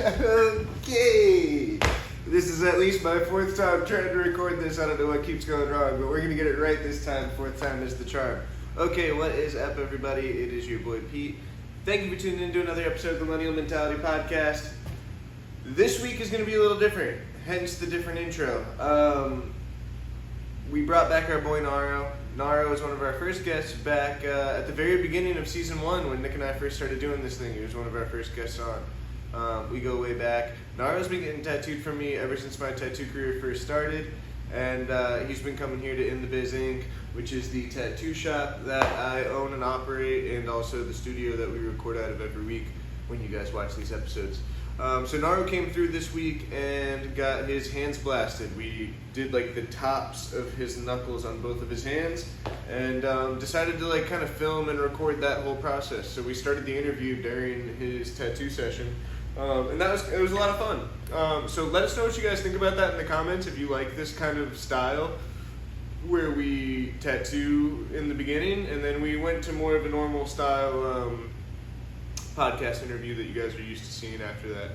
Okay. This is at least my fourth time trying to record this. I don't know what keeps going wrong, but we're going to get it right this time. Fourth time is the charm. Okay, what is up, everybody? It is your boy Pete. Thank you for tuning in to another episode of the Millennial Mentality Podcast. This week is going to be a little different, hence the different intro. We brought back our boy Naro. Naro was one of our first guests back at the very beginning of season 1 when Nick and I first started doing this thing. He was one of our first guests on. We go way back. Naro's been getting tattooed from me ever since my tattoo career first started, and he's been coming here to In the Biz Inc., which is the tattoo shop that I own and operate, and also the studio that we record out of every week when you guys watch these episodes. So Naro came through this week and got his hands blasted. We did like the tops of his knuckles on both of his hands, and decided to like kind of film and record that whole process. So we started the interview during his tattoo session, and it was a lot of fun. So let us know what you guys think about that in the comments, if you like this kind of style where we tattoo in the beginning and then we went to more of a normal style podcast interview that you guys are used to seeing after that.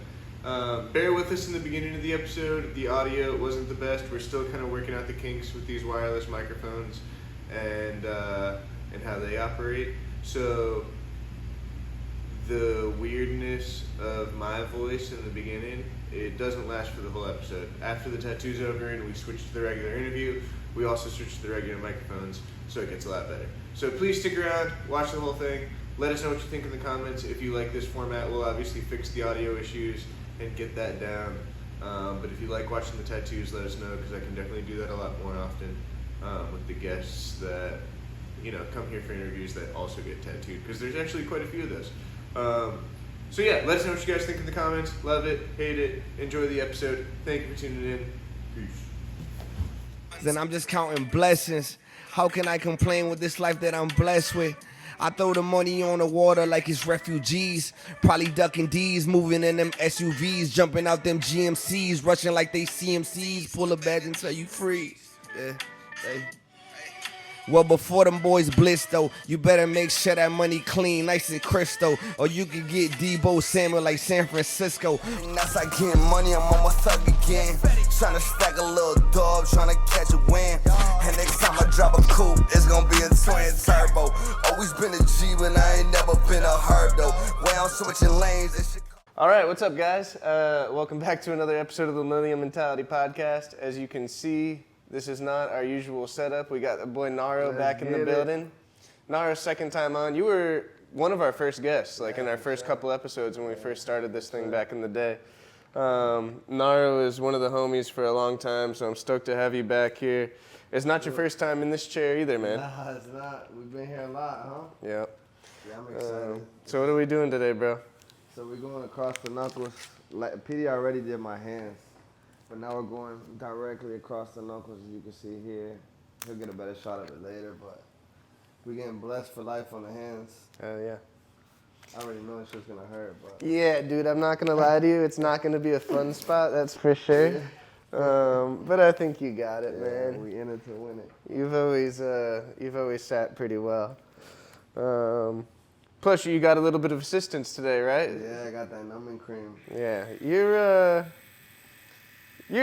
Bear with us in the beginning of the episode. The audio wasn't the best. We're still kind of working out the kinks with these wireless microphones and how they operate. So the weirdness of my voice in the beginning, it doesn't last for the whole episode. After the tattoo's over and we switch to the regular interview, we also switch to the regular microphones, so it gets a lot better. So please stick around, watch the whole thing. Let us know what you think in the comments. If you like this format, we'll obviously fix the audio issues and get that down. But if you like watching the tattoos, let us know, because I can definitely do that a lot more often with the guests that come here for interviews that also get tattooed, because there's actually quite a few of those. So yeah, let us know what you guys think in the comments. Love it, hate it, enjoy the episode. Thank you for tuning in. Peace. Then I'm just counting blessings. How can I complain with this life that I'm blessed with? I throw the money on the water like it's refugees. Probably ducking D's, moving in them SUVs, jumping out them GMCs, rushing like they CMCs. Pull a badge until you freeze. Yeah, hey. Well, before them boys blitz, though, you better make sure that money clean, nice and crystal, or you can get Debo Samuel like San Francisco. And that's like getting money, I'm on my thug again. Tryna stack a little dub, tryna catch a win. And next time I drop a coupe, it's gonna be a twin turbo. Always been a G, but I ain't never been a herb, though. Way I'm switching lanes. All right, what's up, guys? Welcome back to another episode of the Millennial Mentality Podcast. As you can see, this is not our usual setup. We got the boy Naro back in the building. Naro's second time on. You were one of our first guests, like in our first couple episodes when we first started this thing back in the day. Naro is one of the homies for a long time, so I'm stoked to have you back here. It's not your first time in this chair either, man. Nah, it's not. We've been here a lot, huh? Yeah. Yeah, I'm excited. So what are we doing today, bro? So we're going across the knuckles. Like, PD already did my hands. But now we're going directly across the knuckles, as you can see here. He'll get a better shot of it later, but we're getting blessed for life on the hands. Yeah. I already know it's just gonna hurt, but Yeah, dude, I'm not gonna lie to you. It's not gonna be a fun spot, that's for sure. But I think you got it, man. We in it to win it. You've always sat pretty well. Plus, you got a little bit of assistance today, right? Yeah, I got that numbing cream. Yeah, you're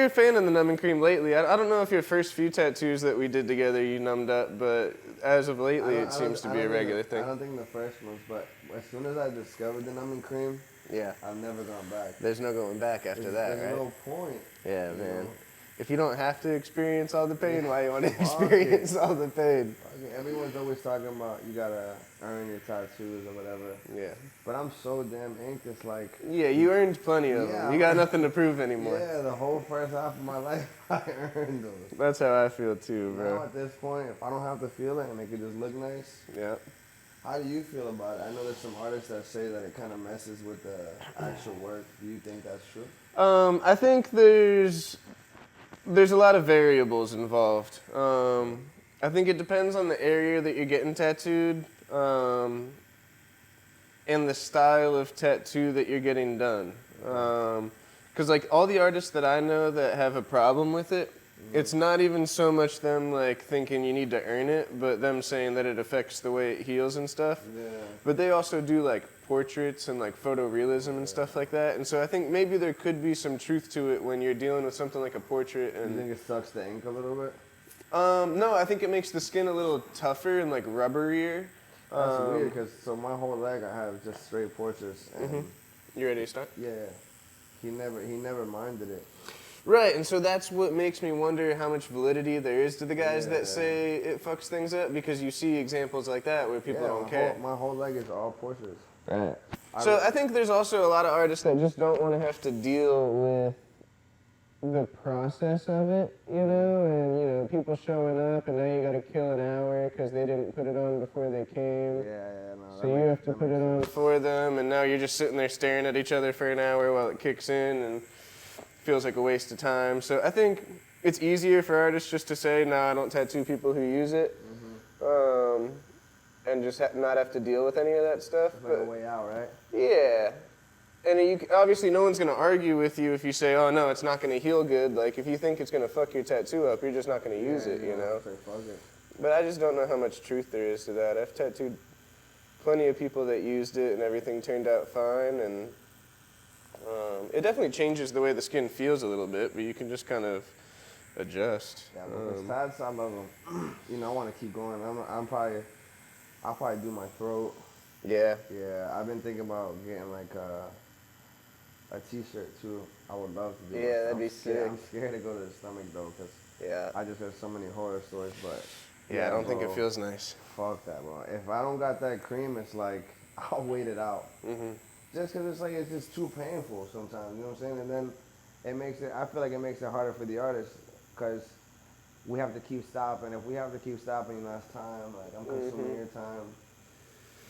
a fan of the numbing cream lately. I don't know if your first few tattoos that we did together you numbed up, but as of lately it seems to be a regular thing. I don't think the first ones, but as soon as I discovered the numbing cream, yeah, I've never gone back. There's no going back after that, right? There's no point. Yeah, man. If you don't have to experience all the pain, why you want to experience all the pain? Everyone's always talking about you gotta earn your tattoos or whatever. Yeah. But I'm so damn inked, it's like... Yeah, you earned plenty of them. You got nothing to prove anymore. Yeah, the whole first half of my life, I earned those. That's how I feel too, bro. Now at this point, if I don't have to feel it and make it just look nice... Yeah. How do you feel about it? I know there's some artists that say that it kind of messes with the actual work. Do you think that's true? I think there's a lot of variables involved. I think it depends on the area that you're getting tattooed, and the style of tattoo that you're getting done. Because like all the artists that I know that have a problem with it, it's not even so much them like thinking you need to earn it, but them saying that it affects the way it heals and stuff. Yeah. But they also do like portraits and like photorealism and stuff like that. And so I think maybe there could be some truth to it when you're dealing with something like a portrait. And you think it sucks the ink a little bit? No, I think it makes the skin a little tougher and like rubberier. That's weird, because so my whole leg I have just straight portraits. And You ready to start? yeah, he never minded it. Right, and so that's what makes me wonder how much validity there is to the guys that say it fucks things up, because you see examples like that where people don't care. My whole leg is all portraits. Right. So I think there's also a lot of artists that just don't want to have to deal with the process of it, you know, and, you know, people showing up and now you got to kill an hour because they didn't put it on before they came. No. So you have to put it on for them, and now you're just sitting there staring at each other for an hour while it kicks in, and feels like a waste of time. So I think it's easier for artists just to say, "No, I don't tattoo people who use it," and just not have to deal with any of that stuff. It's like a way out, right? Yeah. And obviously no one's going to argue with you if you say, "Oh, no, it's not going to heal good." Like, if you think it's going to fuck your tattoo up, you're just not going to use it, you know? Say, fuck it. But I just don't know how much truth there is to that. I've tattooed plenty of people that used it and everything turned out fine, and it definitely changes the way the skin feels a little bit, but you can just kind of adjust. Yeah, but besides some of them, you know, I want to keep going. I'll probably do my throat. Yeah. Yeah, I've been thinking about getting like a t-shirt too. I would love to do it. Yeah, that'd be sick. I'm scared to go to the stomach though, because I just heard so many horror stories, but Yeah, I don't think it feels nice. Fuck that, bro. If I don't got that cream, it's like, I'll wait it out. Just because it's like, it's just too painful sometimes, you know what I'm saying? And then I feel like it makes it harder for the artist, because we have to keep stopping. If we have to keep stopping, you know, it's time. Like, I'm consuming your time.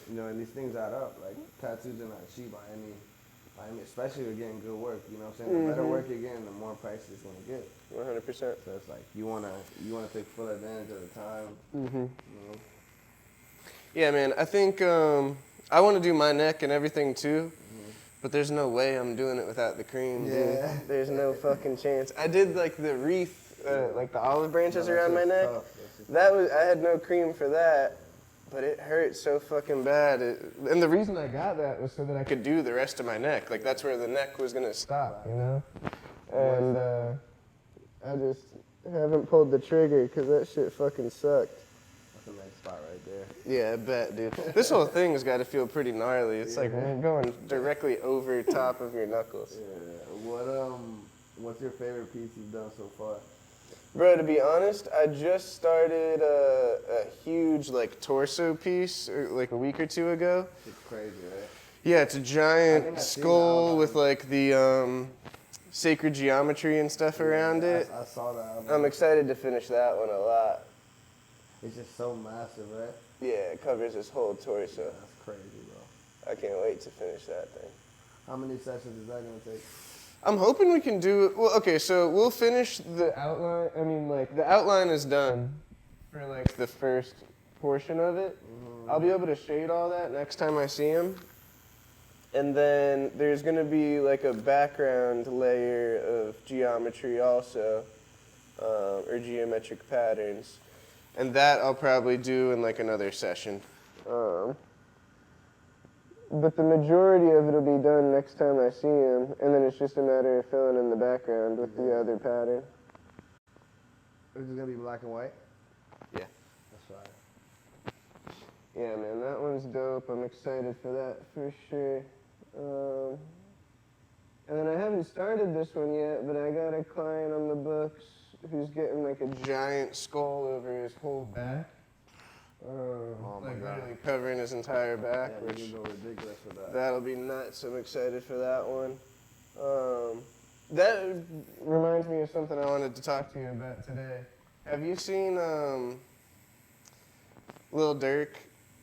You know, and these things add up. Like, tattoos are not cheap by any, especially if you're getting good work, you know what I'm saying? The better work you're getting, the more price it's going to get. 100%. So it's like, you wanna take full advantage of the time. You know? Yeah, man, I think I want to do my neck and everything too, but there's no way I'm doing it without the cream, dude. There's no fucking chance. I did like the wreath, like the olive branches around my neck. I had no cream for that, but it hurt so fucking bad. And the reason I got that was so that I could do the rest of my neck. Like, that's where the neck was gonna stop, you know? And I just haven't pulled the trigger because that shit fucking sucked. That's a nice spot right there. Yeah, I bet, dude. This whole thing's got to feel pretty gnarly. It's like going directly over top of your knuckles. Yeah. What's your favorite piece you've done so far? Bro, to be honest, I just started a huge like torso piece like a week or two ago. It's crazy, right? Yeah, it's a giant skull with like the sacred geometry and stuff around it. I saw that. I'm excited to finish that one a lot. It's just so massive, right? Yeah, it covers his whole torso. That's crazy, bro. I can't wait to finish that thing. How many sessions is that going to take? I'm hoping we can do it. Well, okay, so we'll finish the outline. I mean, like, the outline is done for, like, the first portion of it. I'll be able to shade all that next time I see him. And then there's going to be, like, a background layer of geometry also, or geometric patterns. And that I'll probably do in, like, another session. But the majority of it will be done next time I see him, and then it's just a matter of filling in the background with the other pattern. Is it going to be black and white? Yeah. That's right. Yeah, man, that one's dope. I'm excited for that for sure. And then I haven't started this one yet, but I got a client on the books who's getting like a giant skull over his whole back. Like literally covering his entire back, which you go ridiculous for that. That'll be nuts. I'm excited for that one. That reminds me of something I wanted to talk to you about today. Have you seen Lil Durk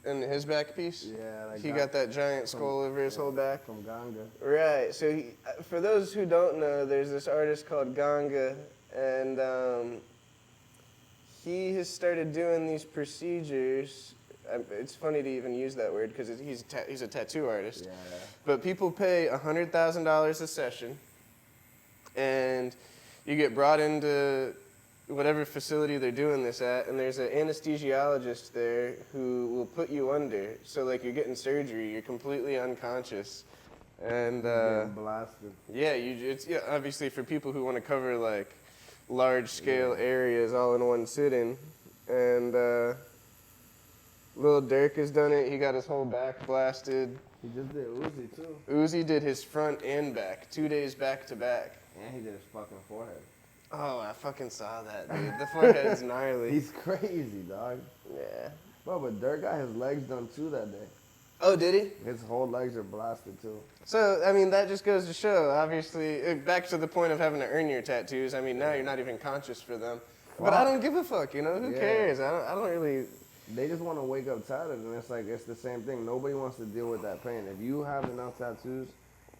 and his back piece? Yeah. Like he got that giant skull over his whole back. From Ganga. Right. So for those who don't know, there's this artist called Ganga, and he has started doing these procedures. It's funny to even use that word because he's a tattoo artist. Yeah. But people pay $100,000 a session, and you get brought into whatever facility they're doing this at, and there's an anesthesiologist there who will put you under. So like you're getting surgery, you're completely unconscious, and Getting blasted. yeah, it's obviously for people who want to cover like large scale areas all in one sitting, and Lil Durk has done it. He got his whole back blasted. He just did Uzi too. Uzi did his front and back, 2 days back to back. And he did his fucking forehead. Oh, I fucking saw that, dude. The forehead's gnarly. He's crazy, dog. Yeah. Bro, but Dirk got his legs done too that day. Oh, did he? His whole legs are blasted too. So, I mean, that just goes to show, obviously, back to the point of having to earn your tattoos. I mean, now you're not even conscious for them. But I don't give a fuck, you know? Who cares? I don't really... They just want to wake up tatted, and it's like, it's the same thing. Nobody wants to deal with that pain. If you have enough tattoos,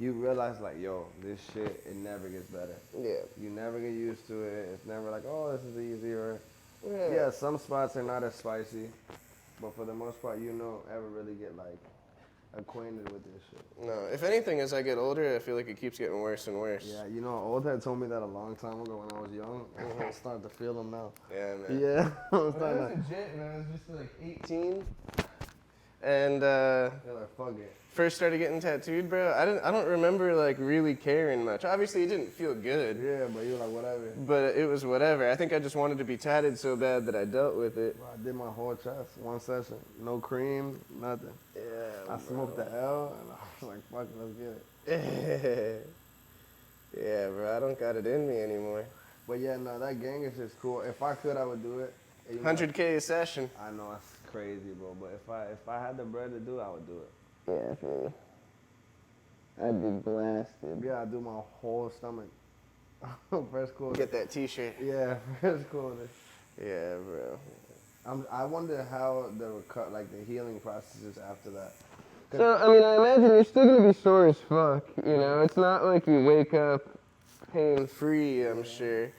you realize, like, yo, this shit, it never gets better. Yeah. You never get used to it. It's never like, oh, this is easier. Yeah, some spots are not as spicy, but for the most part, you don't ever really get, like, acquainted with this shit. No, if anything, as I get older, I feel like it keeps getting worse and worse. Yeah, you know, old head told me that a long time ago when I was young. I'm starting to feel them now. Yeah, man. Yeah. I'm When I starting was to... legit, when I was just like 18, and You're like, fuck it. first started getting tattooed, bro, I don't remember like really caring much. Obviously, it didn't feel good. Yeah, but you were like, whatever. But it was whatever. I think I just wanted to be tatted so bad that I dealt with it. Bro, I did my whole chest, one session. No cream, nothing. Yeah. I smoked the L, and I was like, fuck it, let's get it. Yeah, bro, I don't got it in me anymore. But yeah, no, that gang is just cool. If I could, I would do it. You know, 100K a session. I know, it's crazy, bro. But if I had the bread to do it, I would do it. Yeah, I feel you. I'd be blasted. Yeah, I do my whole stomach. First quarter. Get that T-shirt. Yeah, first quarter. Yeah, bro. I wonder how the healing process is after that. So, I mean, I imagine you're still gonna be sore as fuck, you know? It's not like you wake up pain-free, I'm sure.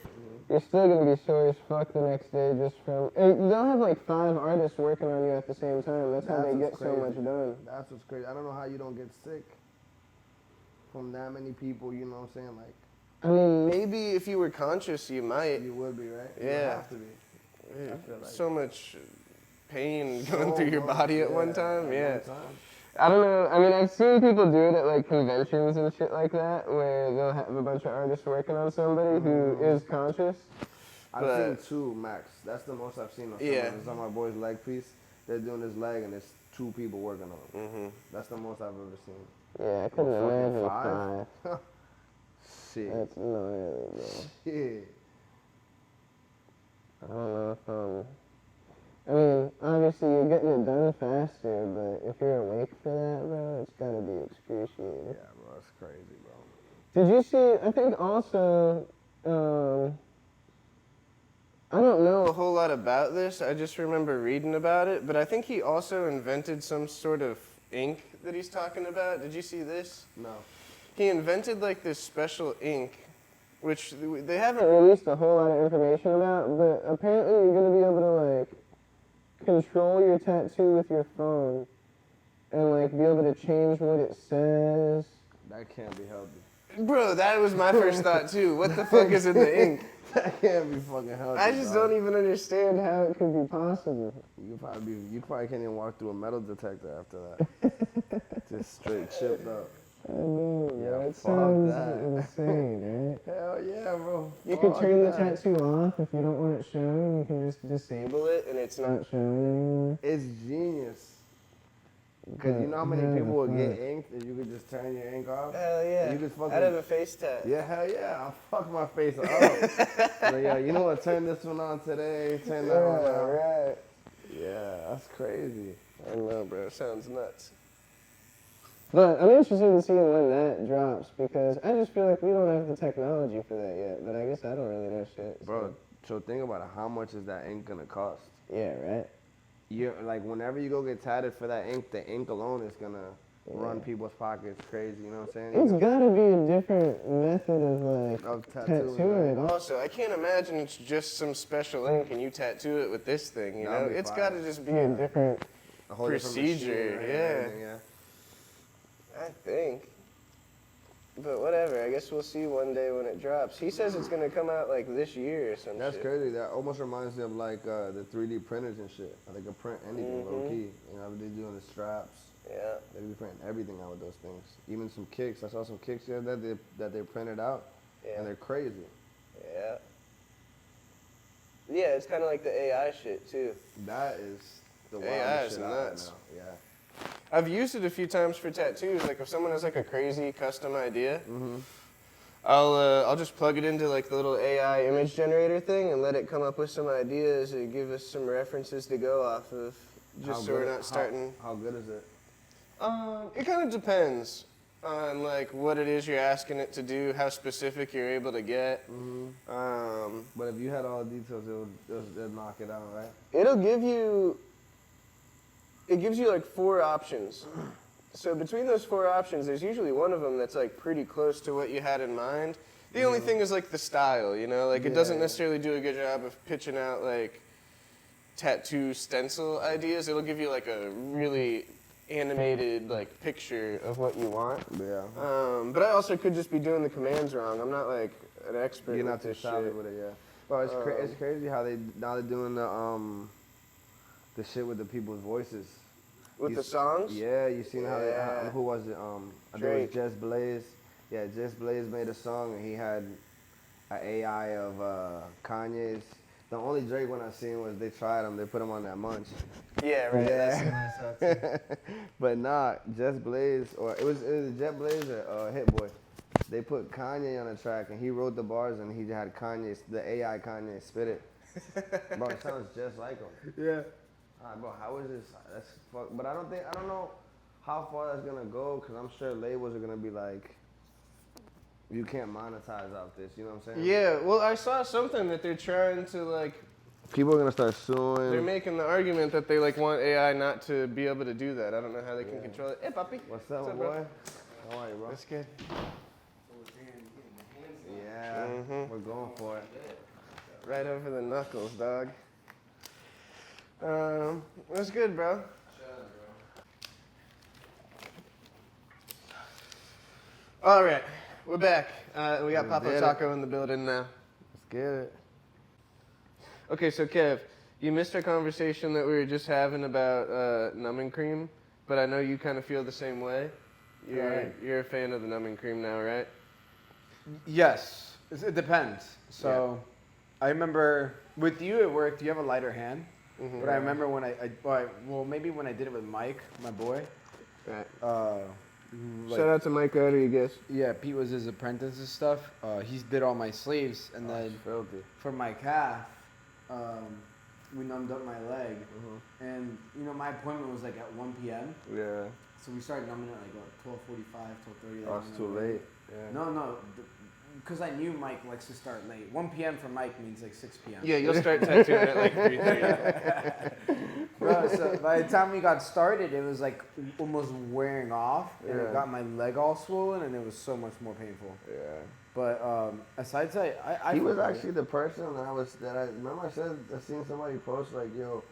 You're still gonna be sore as fuck the next day just from... And they'll have like 5 artists working on you at the same time. That's how they get so much done. That's what's crazy. I don't know how you don't get sick from that many people, you know what I'm saying? Like, I mean, maybe if you were conscious, you might. you would be, right? You Yeah. would have to be. Yeah, I feel like so much pain going through your body at one time. at Yeah. one time. I don't know. I mean, I've seen people do it at like conventions and shit like that, where they'll have a bunch of artists working on somebody who is conscious. I've seen 2 max. That's the most I've seen on someone. It's on my boy's leg piece. They're doing his leg, and it's 2 people working on it. Mm-hmm. That's the most I've ever seen. Yeah, I couldn't imagine 5. Shit. That's gnarly, bro. Shit. I don't know if, I mean, obviously you're getting it done faster, but if you're awake for that, bro, it's gotta be excruciating. Yeah, bro, it's crazy, bro. Did you see, I think also, I don't know a whole lot about this, I just remember reading about it, but I think he also invented some sort of ink that he's talking about. Did you see this? No. He invented like this special ink, which they haven't released a whole lot of information about, but apparently you're gonna be able to like control your tattoo with your phone and like be able to change what it says. That can't be healthy. Bro, that was my first thought too. What the fuck is in the ink? That can't be fucking healthy. I just don't even understand how it could be possible. You probably can't even walk through a metal detector after that. Just straight chipped up. I know, Yeah, bro. It fuck sounds that. insane, right? Hell yeah, bro. You can turn the that. tattoo off if you don't want it showing. You can just disable it and it's not showing anymore. It's genius. Because you know how many people would get inked if you could just turn your ink off? Hell yeah. You could fucking... I'd have a face tat. Yeah, hell yeah. I'll fuck my face up. So, yeah, you know what? Turn this one on today. Turn that one on. Right. Yeah, that's crazy. I know, bro. It sounds nuts. But I'm interested in seeing when that drops because I just feel like we don't have the technology for that yet. But I guess I don't really know shit. So. Bro, so think about it. How much is that ink gonna cost? Yeah, right? You're, like, whenever you go get tatted for that ink, the ink alone is gonna run people's pockets crazy, you know what I'm saying? It's gotta be a different method of, like, Of tattooing it. Also, I can't imagine it's just some special ink and you tattoo it with this thing, you know? That'd be It's fire. gotta just be a different A whole different procedure, machine, right, and yeah. everything, yeah. I think. But whatever, I guess we'll see one day when it drops. He says it's gonna come out like this year or something. That's crazy. That almost reminds me of like the 3D printers and shit. They can print anything low key. You know, they doing the straps. Yeah. They be printing everything out with those things. Even some kicks. I saw some kicks here that they printed out, and they're crazy. Yeah. Yeah, it's kind of like the AI shit too. That is the AI wildest is shit nuts. out now. Yeah. I've used it a few times for tattoos. Like if someone has like a crazy custom idea, I'll just plug it into like the little AI image generator thing and let it come up with some ideas and give us some references to go off of, just so we're not starting. How good is it? It kind of depends on like what it is you're asking it to do, how specific you're able to get. But if you had all the details, it'll knock it out, right? It gives you like 4 options. So between those 4 options, there's usually one of them that's like pretty close to what you had in mind. The only thing is like the style, you know? Like it doesn't necessarily do a good job of pitching out like tattoo stencil ideas. It'll give you like a really animated like picture of what you want. Yeah. But I also could just be doing the commands wrong. I'm not like an expert You're with not too this savvy shit. with it, yeah. Well, it's crazy how now they're doing the shit with the people's voices. With the songs? Yeah, you seen how who was it? I think it was Drake. Just Blaze. Yeah, Just Blaze made a song and he had an AI of Kanye's. The only Drake one I seen was they tried him. They put him on that Munch. Yeah, right. Yeah. But nah, Just Blaze or it was Jet Blaze or Hit Boy. They put Kanye on the track and he wrote the bars and he had the AI Kanye spit it. Bro, it sounds just like him. Yeah. Bro, how is this? That's fuck. But I don't know how far that's gonna go, because I'm sure labels are gonna be like, you can't monetize off this, you know what I'm saying? Yeah, well, I saw something that they're trying to like. People are gonna start suing. They're making the argument that they like want AI not to be able to do that. I don't know how they can control it. Hey, papi. What's up, my boy? bro? How are you, bro? That's good. Yeah, we're going for it. Right over the knuckles, dog. That's good, bro. All right, we're back. We got Papa Taco in the building now. Let's get it. Okay, so Kev, you missed our conversation that we were just having about numbing cream, but I know you kind of feel the same way. You're a fan of the numbing cream now, right? Yes, it depends. So, I remember with you at work, do you have a lighter hand? But I remember when maybe when I did it with Mike, my boy. Right. Shout out to Mike Rodriguez. Yeah, Pete was his apprentice and stuff. He did all my sleeves, and then for my calf, we numbed up my leg. And you know, my appointment was like at 1 p.m. Yeah. So we started numbing it like 12:45, 12:30. Oh, it's too late. Yeah. No, because I knew Mike likes to start late. 1 p.m. for Mike means like 6 p.m. Yeah, you'll start tattooing at like 3:30. Bro, so by the time we got started, it was like almost wearing off, and it got my leg all swollen, and it was so much more painful. Yeah. But aside from that, he was actually the person that I remember. I seen somebody post like, "Yo,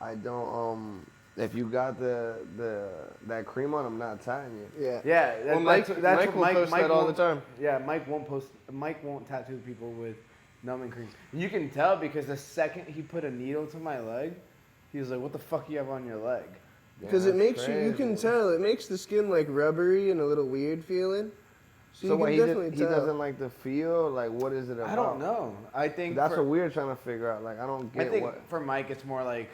I don't if you got that cream on, I'm not tying you." Yeah. Yeah. Well, Mike will post that all the time. Yeah, Mike won't tattoo people with numbing cream. And you can tell because the second he put a needle to my leg, he was like, "What the fuck you have on your leg?" Because it makes you can tell, it makes the skin like rubbery and a little weird feeling. So what he doesn't like the feel? Like, what is it about? I don't know. I think that's what we're trying to figure out. Like, I don't get I think for Mike, it's more like,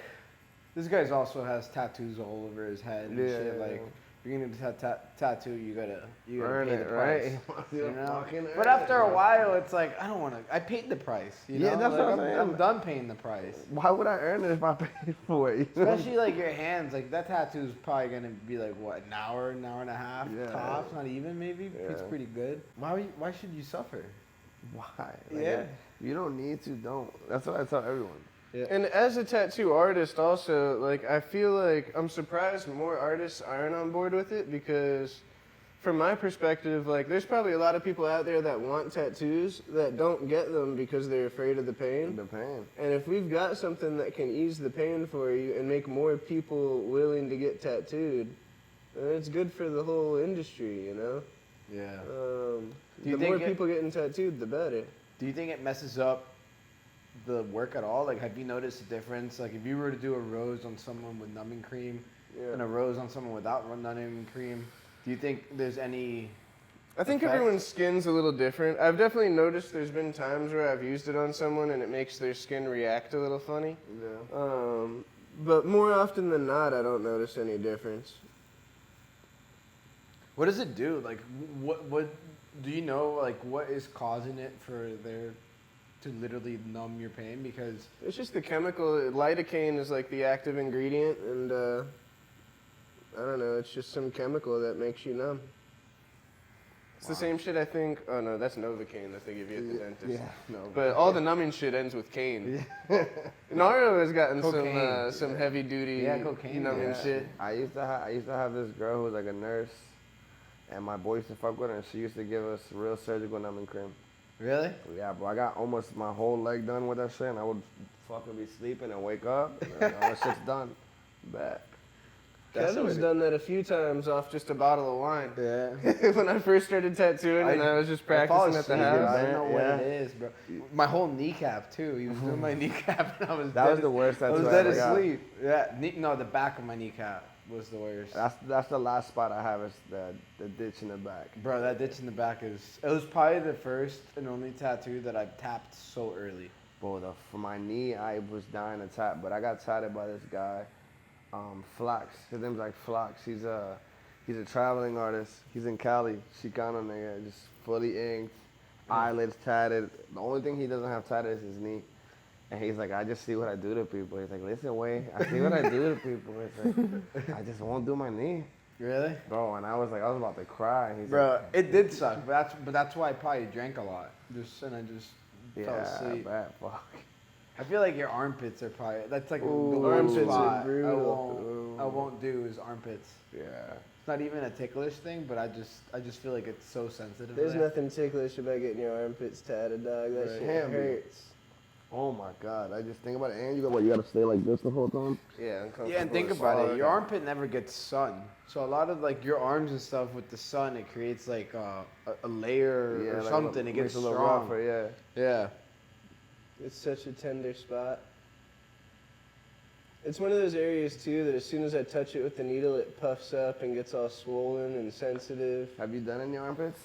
this guy also has tattoos all over his head and shit. Like, if you're gonna get a tattoo, you gotta earn pay it, the price, right? you know? But after a while, it's like, I don't want to. I paid the price. You know? That's like, what I'm saying. I'm done paying the price. Why would I earn it if I paid for it? Especially like your hands. Like that tattoo is probably gonna be like what, an hour and a half tops, not even maybe. It's pretty good. Why should you suffer? Why? Like, you don't need to. Don't. That's what I tell everyone. Yeah. And as a tattoo artist also, like I feel like I'm surprised more artists aren't on board with it because from my perspective, like there's probably a lot of people out there that want tattoos that don't get them because they're afraid of the pain. The pain. And if we've got something that can ease the pain for you and make more people willing to get tattooed, then it's good for the whole industry, you know? Yeah. you The more think people getting tattooed, the better. Do you think it messes up the work at all? Like, have you noticed a difference? Like, if you were to do a rose on someone with numbing cream and a rose on someone without numbing cream, do you think there's any I think effect? everyone's skin's a little different. I've definitely noticed there's been times where I've used it on someone and it makes their skin react a little funny. Yeah. But more often than not, I don't notice any difference. What does it do? Like, what do you know? Like, what is causing it for there to literally numb your pain? Because It's just the chemical. Lidocaine is like the active ingredient, and I don't know. It's just some chemical that makes you numb. It's the same shit I think. Oh no, that's Novocaine that they give you at the dentist. yeah, no. But all the numbing shit ends with cane. Naro has gotten Cocaine. some heavy duty cocaine. numbing shit. I used to have this girl who was like a nurse, and my boy used to fuck with her, and she used to give us real surgical numbing cream. Really? Yeah, bro, I got almost my whole leg done with that shit, and I would fucking be sleeping and wake up, and all that shit's done. But Kevin's done that a few times off just a bottle of wine. Yeah. When I first started tattooing, and I was just practicing at the house. I don't know what Yeah. it is, bro. My whole kneecap too. He was doing my kneecap, and I was That dead was the worst I was tattoo I dead ever got. asleep. Yeah. No, the back of my kneecap was the worst. that's the last spot I have is the ditch in the back. Bro, that ditch in the back it was probably the first and only tattoo that I've tapped so early. Bro, for my knee, I was dying to tap, but I got tatted by this guy, Flax. His name's like Flax. He's a traveling artist. He's in Cali, Chicano nigga, just fully inked, eyelids tatted. The only thing he doesn't have tatted is his knee. And he's like, I just see what I do to people. He's like, listen, Wade, I see what I do to people. It's like, I just won't do my knee. Really? Bro, and I was about to cry. He's Bro, like, it did suck, but that's why I probably drank a lot. And I just fell yeah, asleep. bad, fuck. I feel like your armpits are probably that's like Ooh, the one armpits are spot brutal. I won't do is armpits. Yeah. It's not even a ticklish thing, but I just feel like it's so sensitive. There's to that. nothing ticklish about getting your armpits tatted, dog. That Right. shit Damn, hurts. Oh my God, I just think about it. And you gotta stay like this the whole time? Yeah, uncomfortable. Yeah, and think as about fuck. it. Your armpit never gets sun, so a lot of like your arms and stuff with the sun, it creates like a layer or like something. It makes gets a little strong. rougher, yeah. Yeah. It's such a tender spot. It's one of those areas too that as soon as I touch it with the needle, it puffs up and gets all swollen and sensitive. Have you done it in your armpits?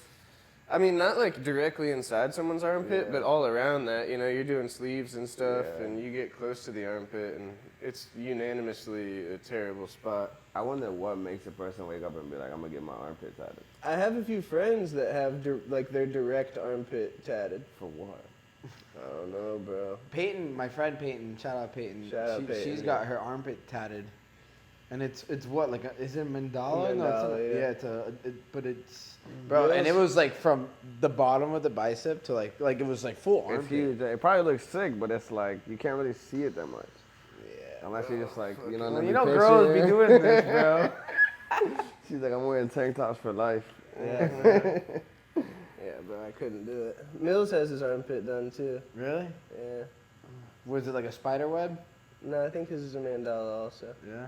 I mean, not like directly inside someone's armpit, Yeah. but all around that. You know, you're doing sleeves and stuff, Yeah. and you get close to the armpit, and it's unanimously a terrible spot. I wonder what makes a person wake up and be like, I'm gonna get my armpit tatted. I have a few friends that have like their direct armpit tatted. For what? I don't know, bro. Peyton, my friend Peyton, shout out Peyton. Shout out Peyton, She's yeah. got her armpit tatted, and it's what like is it mandala? Mandala, yeah. It's but it's bro, and it was like from the bottom of the bicep to like it was like full armpit. It's huge. It probably looks sick, but it's like, you can't really see it that much. Yeah. Unless you're just like, you know, Well, let you me know, picture girls be it. doing this, bro. She's like, I'm wearing tank tops for life. Yeah. Yeah, bro, I couldn't do it. Mills has his armpit done too. Really? Yeah. Was it like a spider web? No, I think his is a mandala also. Yeah.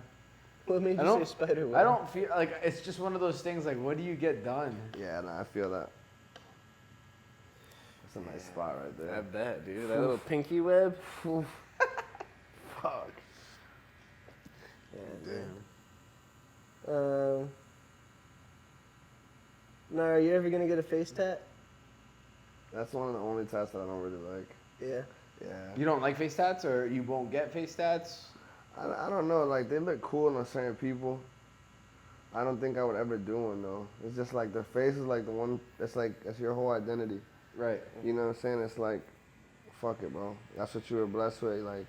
What made I you don't- say spider web? I don't feel like it's just one of those things. Like, what do you get done? Yeah, no, I feel that. That's a nice spot right there. I bet, dude. That little pinky web. Fuck. Yeah, damn. No, are you ever gonna get a face tat? That's one of the only tats that I don't really like. Yeah. Yeah. You don't like face tats, or you won't get face tats? I don't know, like, they look cool on certain people. I don't think I would ever do one, though. It's just like, the face is like the one, it's like, it's your whole identity. Right. You know what I'm saying? It's like, fuck it, bro. That's what you were blessed with, like,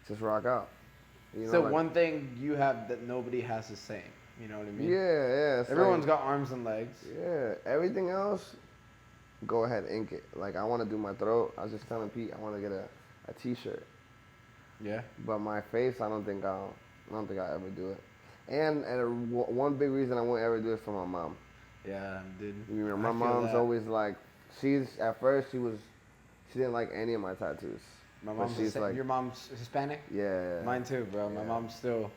just rock out. You know, So like, one thing you have that nobody has the same. You know what I mean? Yeah, it's Everyone's like, got arms and legs. Yeah, everything else, go ahead, ink it. Like, I want to do my throat. I was just telling Pete, I want to get a t-shirt. Yeah. But my face, I don't think I'll ever do it. And one big reason I won't ever do it is for my mom. Yeah, dude. You know, my I feel mom's that. always like, at first she didn't like any of my tattoos. My But mom's she's like, your mom's Hispanic? yeah. Mine too, bro. My Yeah. mom's still.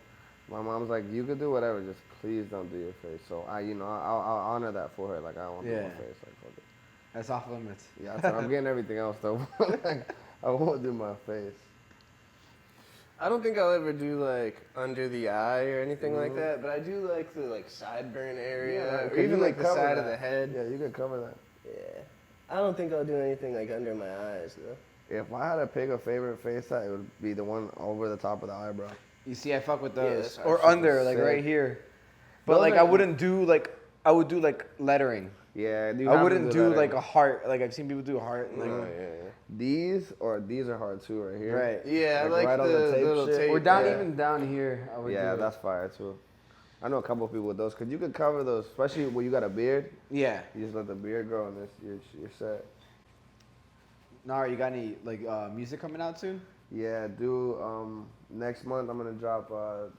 My mom's like, you could do whatever, just please don't do your face. So I'll honor that for her. Like, I don't want to do Yeah. my face. Like, fuck it. That's off limits. Yeah, I'm getting everything else though. I won't do my face. I don't think I'll ever do like under the eye or anything like that, but I do like the like sideburn area, or 'cause even you like can the cover side of that. the head. Yeah, you can cover that. Yeah. I don't think I'll do anything like under my eyes though. If I had to pick a favorite face tat, it would be the one over the top of the eyebrow. You see, I fuck with Yeah, those. that's Or super under, like sick. right here. But Those like are- I wouldn't do like I would do like lettering. Yeah, I wouldn't do like a heart. Like I've seen people do a heart. And, like, Oh yeah. These are hard too right here. right. Yeah, I Like, like right on the the tape little shit. tape. Or down Yeah. even down here. I would Yeah, do it. that's fire too. I know a couple of people with those because you could cover those, especially when you got a beard. Yeah. You just let the beard grow and you're set. Naro, you got any like music coming out soon? Yeah, next month I'm gonna drop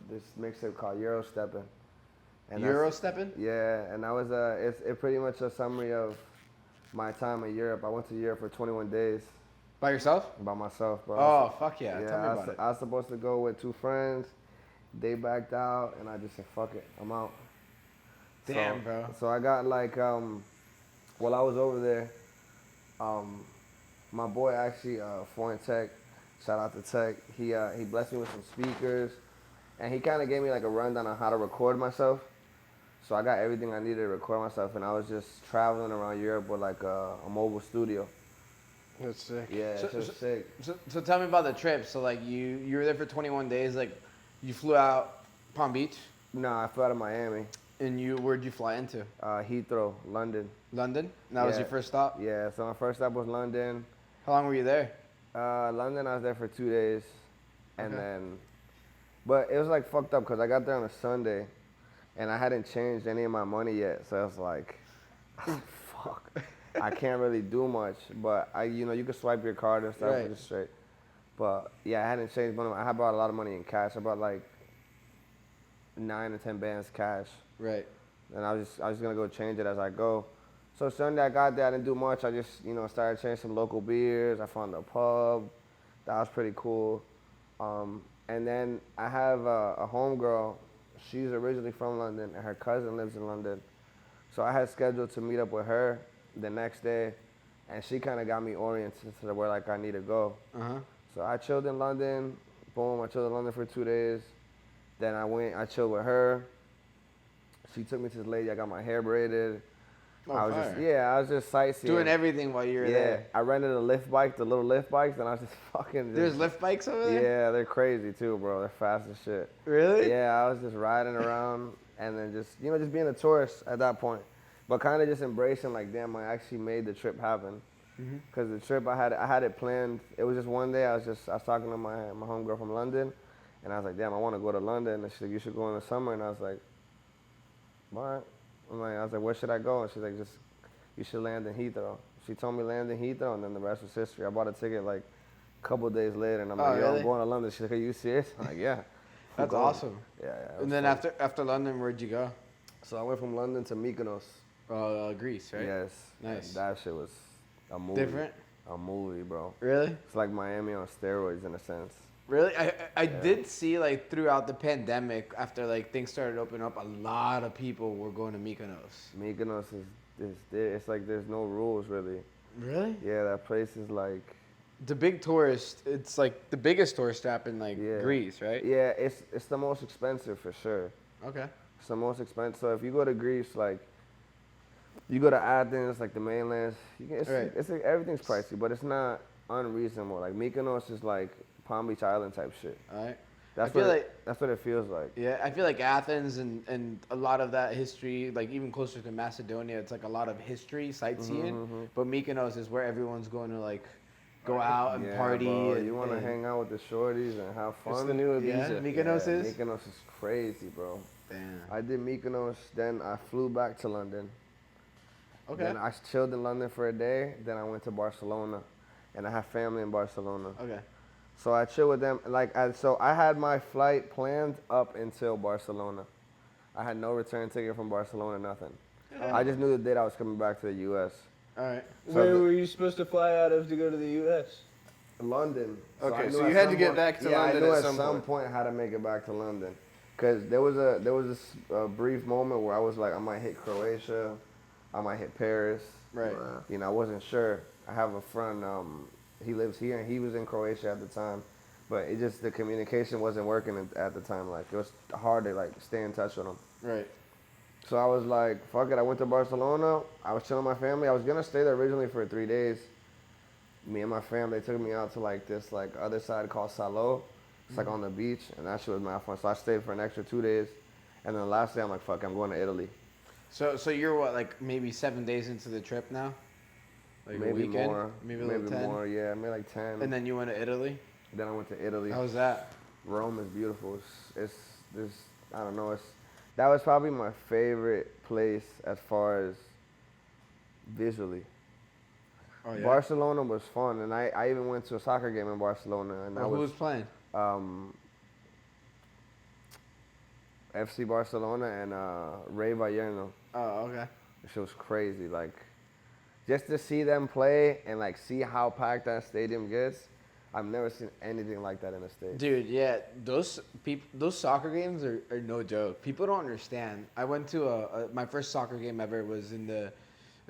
this mixtape called Euro Steppin'. Euro stepping? Yeah, and that was it's pretty much a summary of my time in Europe. I went to Europe for 21 days By yourself? by myself, bro. Oh fuck yeah! Yeah, Tell me about it. I was supposed to go with 2 friends. They backed out, and I just said, "Fuck it, I'm out." Damn, bro. So I got like while I was over there, my boy actually Foreign Tech, shout out to Tech. He blessed me with some speakers, and he kind of gave me like a rundown on how to record myself. So I got everything I needed to record myself, and I was just traveling around Europe with like a mobile studio. That's sick. Yeah, So- it's just sick. So tell me about the trip. So like you were there for 21 days. Like you flew out Palm Beach, Nah, I flew out of Miami, and where'd you fly into? Heathrow, London. London. And that was Yeah. your first stop. Yeah, so my first stop was London. How long were you there? London, I was there for 2 days, and Okay. then, but it was like fucked up because I got there on a Sunday, and I hadn't changed any of my money yet, so it's like, fuck, I can't really do much. But you could swipe your card and stuff, Right. just straight. But yeah, I hadn't changed money. I had brought a lot of money in cash. I brought like 9 or 10 bands cash, Right. and I was just gonna go change it as I go. So Sunday I got there, I didn't do much. I just started changing some local beers. I found a pub, that was pretty cool. And then I have a homegirl. She's originally from London, and her cousin lives in London. So I had scheduled to meet up with her the next day, and she kind of got me oriented to where like I need to go. So I chilled in London. Boom, I chilled in London for 2 days. Then I chilled with her. She took me to this lady. I got my hair braided. Oh, I was fire. I was just sightseeing. Doing everything while you were Yeah, there. I rented a lift bike, the little lift bikes, and I was just fucking. There's lift bikes over there. Yeah, they're crazy too, bro. They're fast as shit. Really? Yeah, I was just riding around and then just being a tourist at that point, but kind of just embracing like, damn, I actually made the trip happen. Cause the trip I had it planned. It was just one day. I was talking to my homegirl from London, and I was like, damn, I want to go to London. And she's like, you should go in the summer. And I was like, what? I was like, where should I go? And she's like, you should land in Heathrow. She told me land in Heathrow, and then the rest was history. I bought a ticket like a couple days later, and I'm like, yo, really? I'm going to London. She's like, are you serious? I'm like, yeah. That's Going. awesome. Yeah, yeah. it was And then fun. after London, where'd you go? So I went from London to Mykonos. Greece, right? Yes. Nice. And that shit was a movie. Different? A movie, bro. Really? It's like Miami on steroids in a sense. Really? I did see like throughout the pandemic, after like things started opening up, a lot of people were going to Mykonos. Mykonos it's like there's no rules really. Really? Yeah, that place is like. The big tourist, it's like the biggest tourist trap in like Yeah. Greece, right? Yeah, it's the most expensive for sure. Okay. It's the most expensive. So if you go to Greece, like, you go to Athens, like the mainland, Right. it's like, everything's pricey, but it's not unreasonable. Like Mykonos is like Palm Beach Island type shit. All right. That's I feel what like- that's what it feels like. Yeah, I feel like Athens and a lot of that history, like even closer to Macedonia, it's like a lot of history, sightseeing. But Mykonos is where everyone's going to like go out and Yeah, party. bro, and, you want to and- hang out with the shorties and have fun. It's the new Yeah, Ibiza. Mykonos is? Mykonos is crazy, bro. Damn. I did Mykonos, then I flew back to London. Okay. Then I chilled in London for a day. Then I went to Barcelona, and I have family in Barcelona. Okay. So I chill with them. So I had my flight planned up until Barcelona. I had no return ticket from Barcelona, nothing. I just knew the date I was coming back to the U.S. All right. Where were you supposed to fly out of to go to the U.S.? London. Okay, I knew so at you had some to get point- back to yeah, London I knew at at some some point. point how to make it back to London. Because there was this brief moment where I was like, I might hit Croatia, I might hit Paris. Right. Wow. You know, I wasn't sure. I have a friend, he lives here, and he was in Croatia at the time, but it just, the communication wasn't working at the time. Like, it was hard to, like, stay in touch with him. Right. So I was like, fuck it, I went to Barcelona. I was chilling with my family. I was going to stay there originally for 3 days. Me and my family, they took me out to, like, this, like, other side called Salou. It's, like, on the beach, and that shit was mad fun. So I stayed for an extra 2 days. And then the last day, I'm like, fuck, I'm going to Italy. So you're what, like maybe 7 days into the trip now? Like Maybe a weekend? more. Maybe a little 10? More, yeah. Maybe like 10. And then you went to Italy? Then I went to Italy. How was that? Rome is beautiful. It's I don't know. That was probably my favorite place as far as visually. Oh, yeah. Barcelona was fun, and I even went to a soccer game in Barcelona, and Who was playing? FC Barcelona and Ray Vallerno. Oh, okay. It was crazy. Like, just to see them play and like see how packed that stadium gets. I've never seen anything like that in a stadium. Dude, yeah, those soccer games are no joke. People don't understand. I went to my first soccer game ever was in the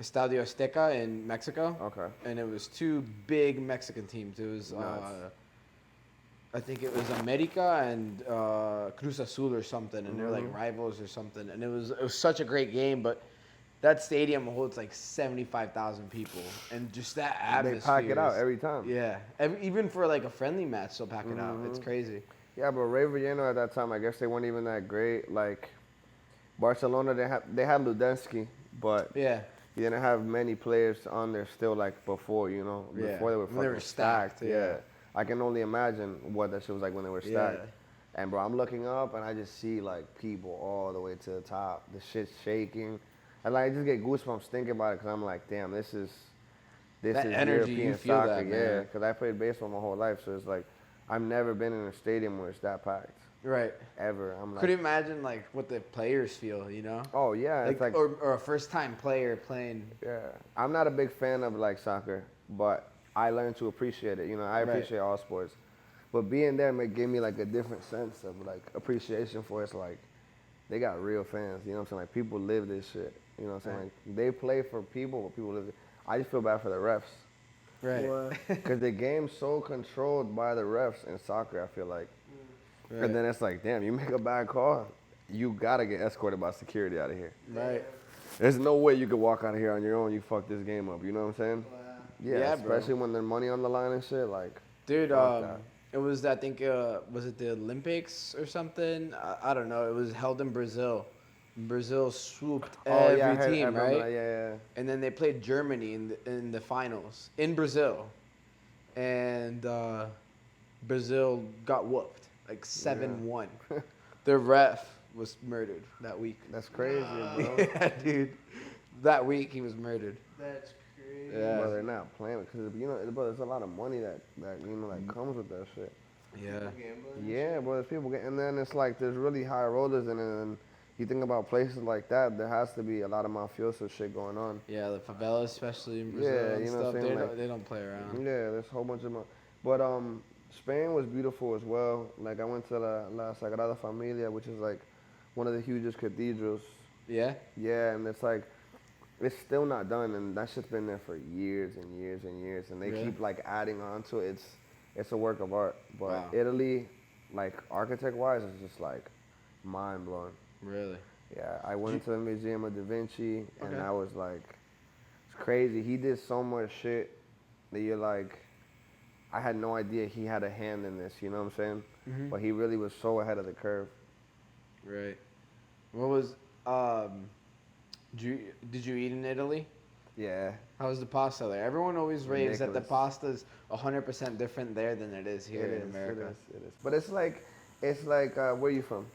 Estadio Azteca in Mexico. Okay. And it was two big Mexican teams. It was I think it was America and Cruz Azul or something, and they're like rivals or something. And it was such a great game, but that stadium holds like 75,000 people, and just that atmosphere. They pack it out every time. Yeah, even for like a friendly match, they'll pack it out. It's crazy. Yeah, but Ray Vallecano at that time, I guess they weren't even that great. Like Barcelona, they had Ludensky, but Yeah, you didn't have many players on there still like before, you know, Yeah. before they were When they were fucking stacked, Yeah. yeah. I can only imagine what that shit was like when they were stacked. Yeah. And bro, I'm looking up and I just see like people all the way to the top. The shit's shaking. And like I just get goosebumps thinking about it because I'm like, damn, this is That energy, European you feel soccer. that, Yeah, man. because I played baseball my whole life, so it's like I've never been in a stadium where it's that packed right. ever. I'm like, Could you imagine like what the players feel, you know? oh yeah, it's like or a first time player playing. yeah. I'm not a big fan of like soccer, but I learned to appreciate it. You know, I Right. appreciate all sports, but being there gave me like a different sense of like appreciation for it. It's like they got real fans. You know what I'm saying? Like people live this shit. You know what I'm saying? Like they play for people, but people live it. I just feel bad for the refs. Right. Because the game's so controlled by the refs in soccer, I feel like. Right. And then it's like, damn, you make a bad call, you gotta get escorted by security out of here. Right. There's no way you could walk out of here on your own. You fuck this game up. You know what I'm saying? Yeah, Yeah, bro. especially when there's money on the line and shit. Like, Dude, fuck that. it was I think was it the Olympics or something? I don't know. It was held in Brazil. Brazil swooped every I team, remember right? that, yeah. And then they played Germany in the finals in Brazil, and Brazil got whooped like 7-1. The ref was murdered that week. That's crazy, bro. Yeah, dude. That week he was murdered. That's crazy. Yeah. But they're not playing because you know, bro, there's a lot of money that you know that comes with that shit. Yeah. Yeah, bro, there's people and then it's like there's really high rollers in it, and you think about places like that, there has to be a lot of mafioso shit going on. Yeah, the favelas, especially in Brazil Yeah, and you know what stuff, I'm they saying, don't, like- they don't play around. Yeah, there's a whole bunch of but Spain was beautiful as well. Like I went to La Sagrada Familia, which is like one of the hugest cathedrals. Yeah? Yeah, and it's like it's still not done, and that shit's been there for years and years and years, and they Really? keep like adding on to it. It's a work of art. But Wow. Italy, like architect wise, is just like mind blowing. Really? Yeah, I went to the Museum of Da Vinci, and Okay. I was like, it's crazy. He did so much shit that you're like, I had no idea he had a hand in this. You know what I'm saying? Mhm. But he really was so ahead of the curve. Right. What was, did you eat in Italy? Yeah. How was the pasta there? Everyone always raves that the Ridiculous. pasta's 100% different there than it is here in America. It is. But it's like, where you from?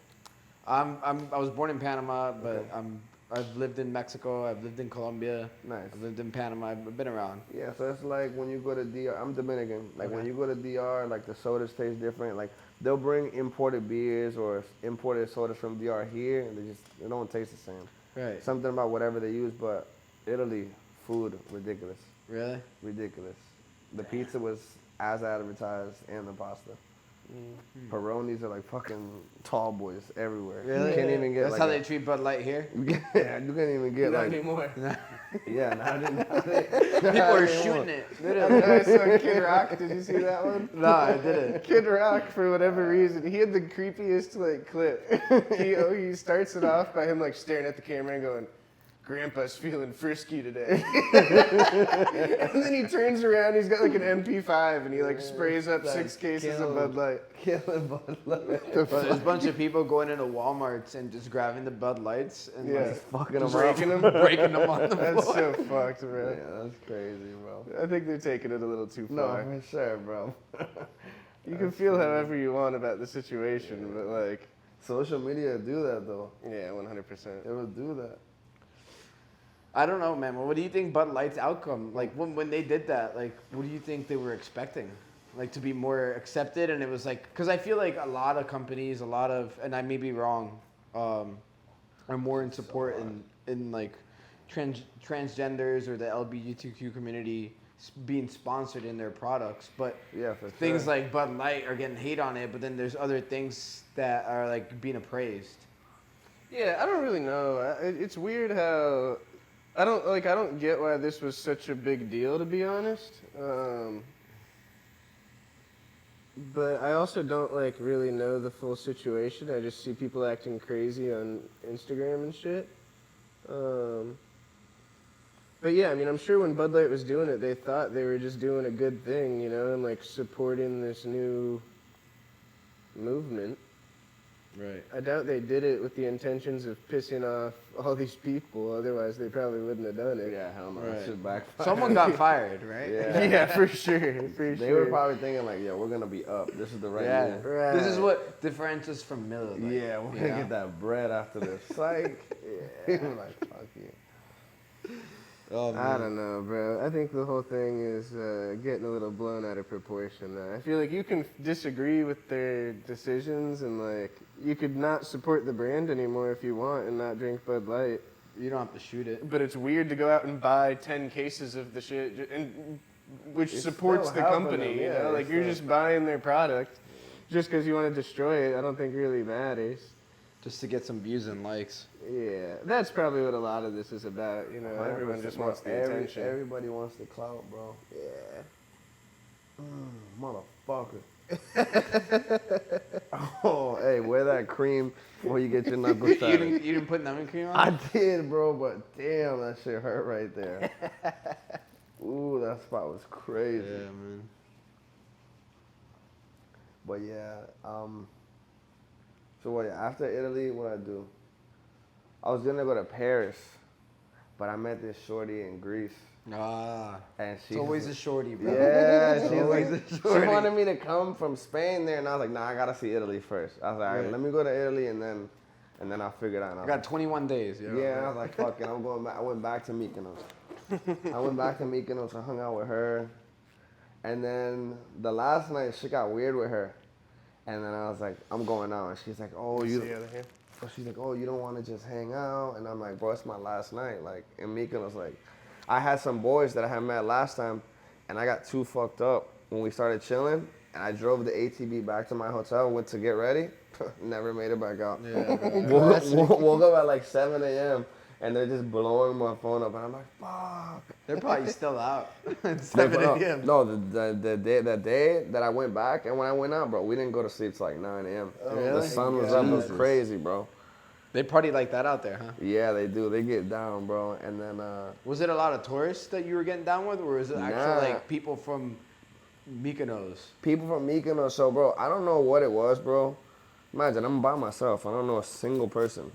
I was born in Panama, but Okay. I've lived in Mexico. I've lived in Colombia. Nice. I've lived in Panama. I've been around. Yeah, so it's like when you go to DR, I'm Dominican. Like when Okay. you go to DR, like the sodas taste different. Like they'll bring imported beers or imported sodas from DR here, and they don't taste the same. Right. Something about whatever they use, but Italy, food, ridiculous. Really? Ridiculous. The pizza was as advertised and the pasta. Peronis are like fucking tall boys everywhere. Really? You can't even get That's like how they treat Bud Light here? yeah, you can't even get Not like anymore. yeah. People are shooting it. I saw Kid Rock. Did you see that one? No, I didn't. Kid Rock, for whatever reason, he had the creepiest like clip. He starts it off by him like staring at the camera and going, "Grandpa's feeling frisky today." And then he turns around, he's got like an MP5 and he like sprays up 6 cases of Bud Light. Killing Bud Light. But there's a bunch of people going into Walmarts and just grabbing the Bud Lights and Yeah, fucking them breaking up. them. breaking them on the That's floor. so fucked, bro. Yeah, that's crazy, bro. I think they're taking it a little too No, far. for sure, bro. You can feel however you want about the situation, but like, Social media do that though. yeah, 100%. It will do that. I don't know, man. What do you think Bud Light's outcome? Like when they did that, like what do you think they were expecting? Like to be more accepted, and it was like, because I feel like a lot of companies, and I may be wrong, are more in support in like transgenders or the LGBTQ community being sponsored in their products, but Yeah, for things sure. like Bud Light are getting hate on it, but then there's other things that are like being appraised. Yeah, I don't really know. It's weird how I don't get why this was such a big deal, to be honest. But I also don't like really know the full situation. I just see people acting crazy on Instagram and shit. But yeah, I mean, I'm sure when Bud Light was doing it, they thought they were just doing a good thing, you know, and like supporting this new movement. Right. I doubt they did it with the intentions of pissing off all these people. Otherwise, they probably wouldn't have done it. Yeah, hell no. Right. That shit backfired. Someone got fired, right? Yeah. Yeah, for sure. For They sure. were probably thinking like, yeah, we're gonna be up. This is the right Yeah. move. Right. This is what differentiates us from Miller Lite. Yeah, we're gonna get that bread after this. Psych. Yeah. Like, fuck you. Oh, I don't know, bro. I think the whole thing is getting a little blown out of proportion. I feel like you can disagree with their decisions, and like you could not support the brand anymore if you want and not drink Bud Light. You don't have to shoot it. But it's weird to go out and buy 10 cases of the shit, and which It's supports still the helping company. them, You yeah, know, like it's you're like- just buying their product just because you want to destroy it. I don't think really matters. Just to get some views and likes. Yeah, that's probably what a lot of this is about. You know, everyone just wants the attention. Everybody wants the clout, bro. Yeah. Motherfucker. Oh, hey, wear that cream before you get your knuckles You tatted. didn't put numbing cream on? I did, bro, but damn, that shit hurt right there. Ooh, that spot was crazy. Yeah, man. But yeah, so what? After Italy, what I do? I was gonna go to Paris, but I met this shorty in Greece, Ah. and It's always a shorty, bro. yeah, she's Always like, a she shorty. wanted me to come from Spain there, and I was like, nah, I gotta see Italy first. I was like, all right, Right. let me go to Italy, and then I'll figure it out. And I I was got 21 days. like, yeah, I was like, fuck it, I'm going back. I went back to Mykonos. I hung out with her, and then the last night, shit got weird with her, and then I was like, I'm going out, and she's like, oh, you. She's like, oh, you don't want to just hang out? And I'm like, bro, it's my last night. Like, in Mykonos, like, I had some boys that I had met last time, and I got too fucked up when we started chilling, and I drove the ATV back to my hotel, went to get ready, never made it back out. Yeah, Woke up at like 7 a.m., and they're just blowing my phone up, and I'm like, fuck. They're probably still out. It's 7 a.m. No, the day that I went back, and when I went out, bro, we didn't go to sleep till like 9 a.m. The Really? sun was up, it was crazy, bro. They party like that out there, huh? Yeah, they do. They get down, bro. And then, Was it a lot of tourists that you were getting down with, or was it actual Nah. like people from Mykonos? people from Mykonos, so, bro, I don't know what it was, bro. Imagine, I'm by myself. I don't know a single person.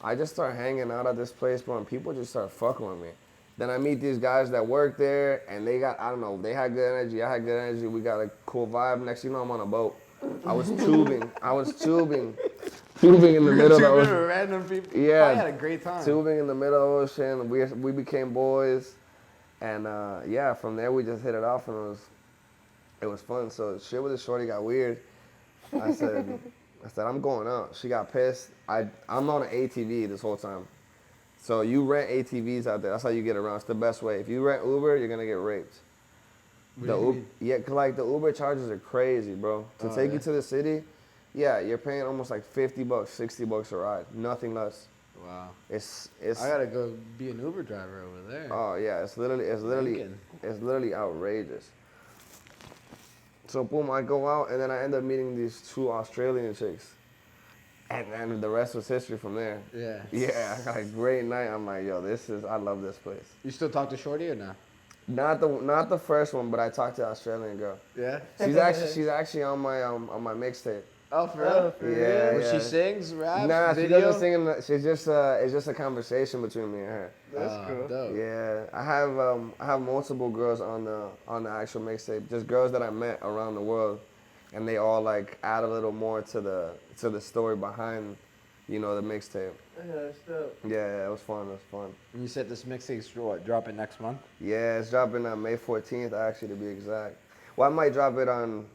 I just start hanging out at this place, bro, and people just start fucking with me. Then I meet these guys that work there, and they got, I don't know, they had good energy. I had good energy. We got a cool vibe. Next thing you know, I'm on a boat. I was tubing. Tubing in the middle of the ocean. Random people. Yeah. I had a great time. Tubing in the middle of the ocean. We became boys. And yeah, from there we just hit it off, and it was fun. So shit with the shorty got weird. I said, I'm going out. She got pissed. I'm on an ATV this whole time. So you rent ATVs out there. That's how you get around. It's the best way. If you rent Uber, you're gonna get raped. Yeah, 'cause like the Uber charges are crazy, bro. To take you to the city, yeah, you're paying almost like $50, $60 a ride, nothing less. Wow. It's I gotta go be an Uber driver over there. oh yeah, it's literally outrageous. So boom, I go out and then I end up meeting these two Australian chicks, and then the rest was history from there. Yeah. Yeah, I got a great night. I'm like, yo, I love this place. You still talk to Shorty or no? Not the first one, but I talked to the Australian girl. Yeah. She's actually on my mixtape. Oh, for real? Yeah, When yeah. she sings, raps, Nah, video? she doesn't sing. She's just it's just a conversation between me and her. That's cool. Dope. Yeah, I have multiple girls on the actual mixtape, just girls that I met around the world, and they all like add a little more to the story behind, the mixtape. Yeah, that's dope. Yeah, it was fun. And you said this mixtape's dropping next month? Yeah, it's dropping on May 14th, actually, to be exact. Well, I might drop it on,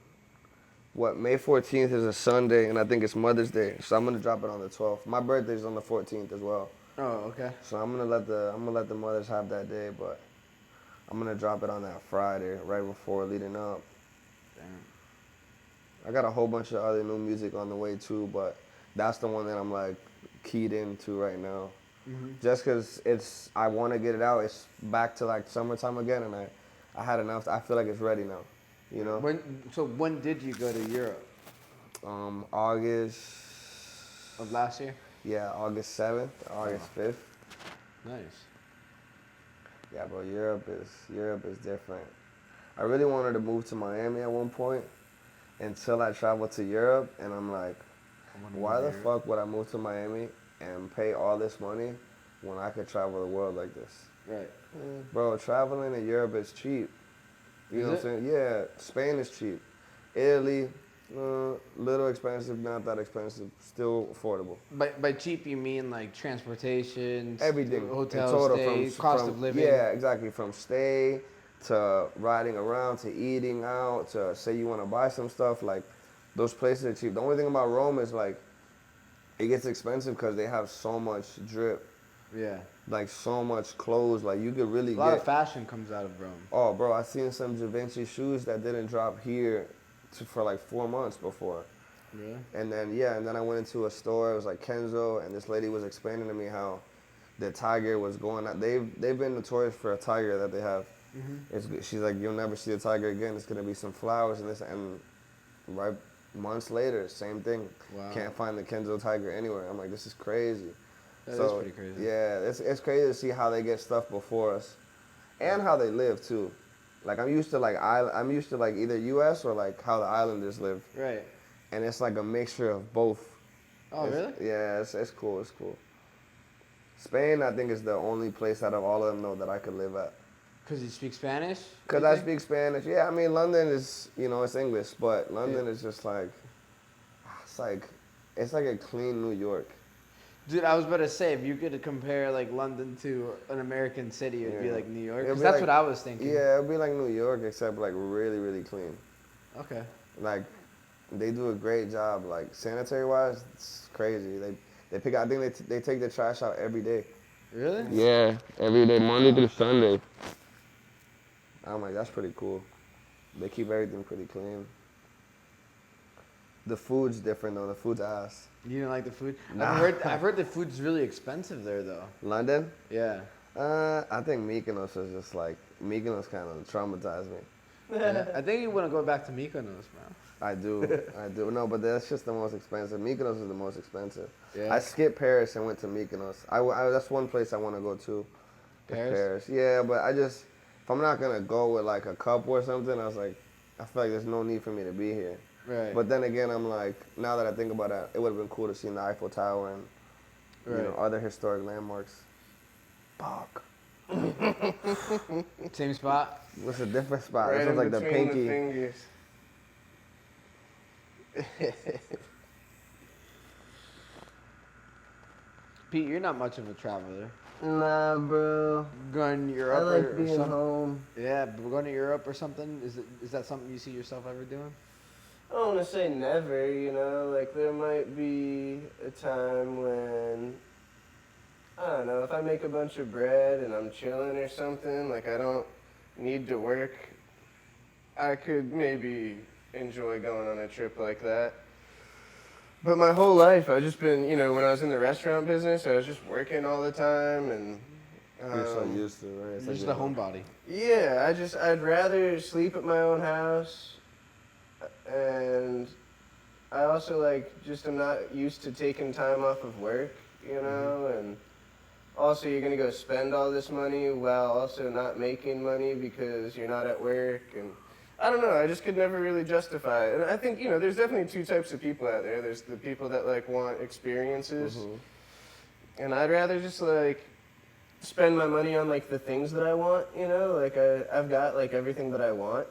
May 14th is a Sunday, and I think it's Mother's Day, so I'm gonna drop it on the 12th. My birthday's on the 14th as well, Oh, okay. so I'm gonna let the mothers have that day, but I'm gonna drop it on that Friday, right before leading up. Damn. I got a whole bunch of other new music on the way too, but that's the one that I'm like keyed into right now. Just because I want to get it out. It's back to like summertime again, and I had enough. I feel like it's ready now. When did you go to Europe? August. Of last year? Yeah, August 7th, August 5th. Nice. Yeah, bro, Europe is different. I really wanted to move to Miami at one point until I traveled to Europe, and I'm like, why the fuck would I move to Miami and pay all this money when I could travel the world like this? Right. Bro, traveling in Europe is cheap. You know what I'm saying? Yeah, Spain is cheap. Italy, little expensive, not that expensive, still affordable. By cheap, you mean like transportation, Everything. hotel in total, stay, cost of living? Yeah, exactly. From stay to riding around to eating out to say you want to buy some stuff, like those places are cheap. The only thing about Rome is like it gets expensive because they have so much drip. Yeah. Like so much clothes, like you could really A lot of fashion comes out of Rome. Oh, bro, I seen some Givenchy shoes that didn't drop here for like 4 months before. Really? And then I went into a store. It was like Kenzo, and this lady was explaining to me how the tiger was going out. They've been notorious for a tiger that they have. She's like, you'll never see a tiger again. It's gonna be some flowers and this, and right months later, same thing. Wow. Can't find the Kenzo tiger anywhere. I'm like, this is crazy. That is pretty crazy. Yeah, it's crazy to see how they get stuff before us, and how they live too. Like I'm used to like either U.S. or like how the Islanders live. Right. And it's like a mixture of both. Oh, really? Yeah, it's cool. It's cool. Spain, I think, is the only place out of all of them though that I could live at. Because you speak Spanish? Because I speak Spanish. Yeah, I mean London is it's English, but London is just like it's like a clean New York. Dude, I was about to say, if you could compare like London to an American city, it'd be like New York. 'Cause that's what I was thinking. Yeah, it'd be like New York, except like really, really clean. Okay. Like they do a great job. Like sanitary wise, it's crazy. They pick. I think they take the trash out every day. Really? Yeah, every day, Monday through Sunday. I'm like, that's pretty cool. They keep everything pretty clean. The food's different though. The food's ass. You didn't like the food? Nah. I've heard the food's really expensive there though. London? Yeah. I think Mykonos is just like Mykonos kind of traumatized me. Yeah. I think you want to go back to Mykonos, man. I do. No, but that's just the most expensive. Mykonos is the most expensive. Yeah. I skipped Paris and went to Mykonos. That's one place I want to go to. Paris? Yeah, but if I'm not gonna go with like a couple or something, I feel like there's no need for me to be here. Right. But then again, I'm like, now that I think about it, it would have been cool to see the Eiffel Tower and other historic landmarks. Fuck. Same spot? What's a different spot? Right This one's like the between pinky. fingers. Pete, you're not much of a traveler. Nah, bro. Going to Europe I like or being something? home. Yeah, but going to Europe or something? Is that something you see yourself ever doing? I don't want to say never, like there might be a time when, I don't know, if I make a bunch of bread and I'm chilling or something, like I don't need to work I could maybe enjoy going on a trip like that. But my whole life, I've just been, when I was in the restaurant business, I was just working all the time, and You're so used to it, right? It's You're like just a homebody. yeah, I'd rather sleep at my own house, and I also just am not used to taking time off of work, and also you're gonna go spend all this money while also not making money because you're not at work, and I don't know, I just could never really justify it. And I think, there's definitely two types of people out there. There's the people that want experiences, and I'd rather just spend my money on the things that I want, I've got everything that I want,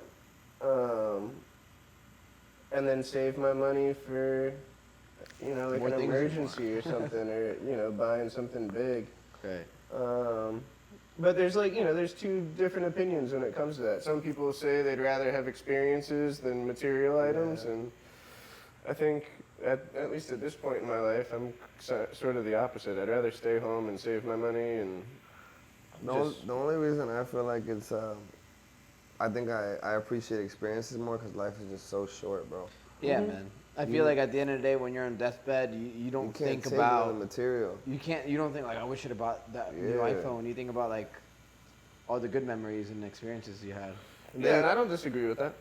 and then save my money for More an things you emergency or something, or buying something big. Right. But there's there's two different opinions when it comes to that. Some people say they'd rather have experiences than material items, and I think at least at this point in my life, I'm sort of the opposite. I'd rather stay home and save my money and The only reason I feel like it's, I think I appreciate experiences more because life is just so short, bro. Yeah, man. I feel like at the end of the day, when you're on deathbed, you don't You can't think take about the material. You don't think I wish I'd bought that new Yeah. iPhone. You think about all the good memories and experiences you had. yeah, and I don't disagree with that.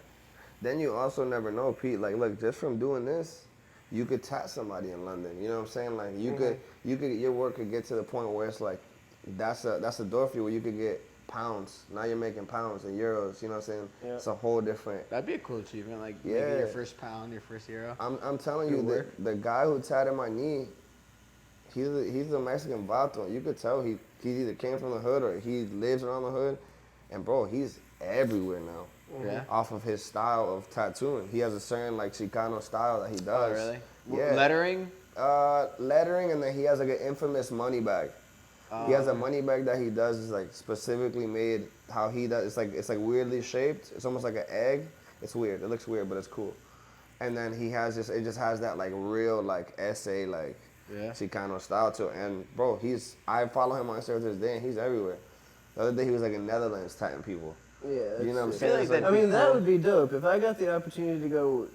Then you also never know, Pete. Look, just from doing this, you could tap somebody in London. You know what I'm saying? Like, you could, your work could get to the point where it's like, that's a door for you where you could get pounds. Now you're making pounds and euros. You know what I'm saying? Yeah. It's a whole different. That'd be a cool achievement, maybe Yeah. your first pound, your first euro. I'm telling Good you, work. the guy who tatted my knee, he's a Mexican vato. You could tell he either came from the hood or he lives around the hood. And bro, he's everywhere now. Yeah. Off of his style of tattooing. He has a certain Chicano style that he does. Oh, really? Yeah. Lettering? Lettering, and then he has an infamous money bag. He has a money bag that he does is specifically made how he does. It's like weirdly shaped. It's almost like an egg. It's weird. It looks weird, but it's cool. And then he has it just has that real essay Chicano style to it. And bro, I follow him on Instagram to this day, and he's everywhere. The other day he was in Netherlands tatting people. Yeah, You know what I'm I feel saying? like It's that- I mean, that would be dope. If I got the opportunity to go,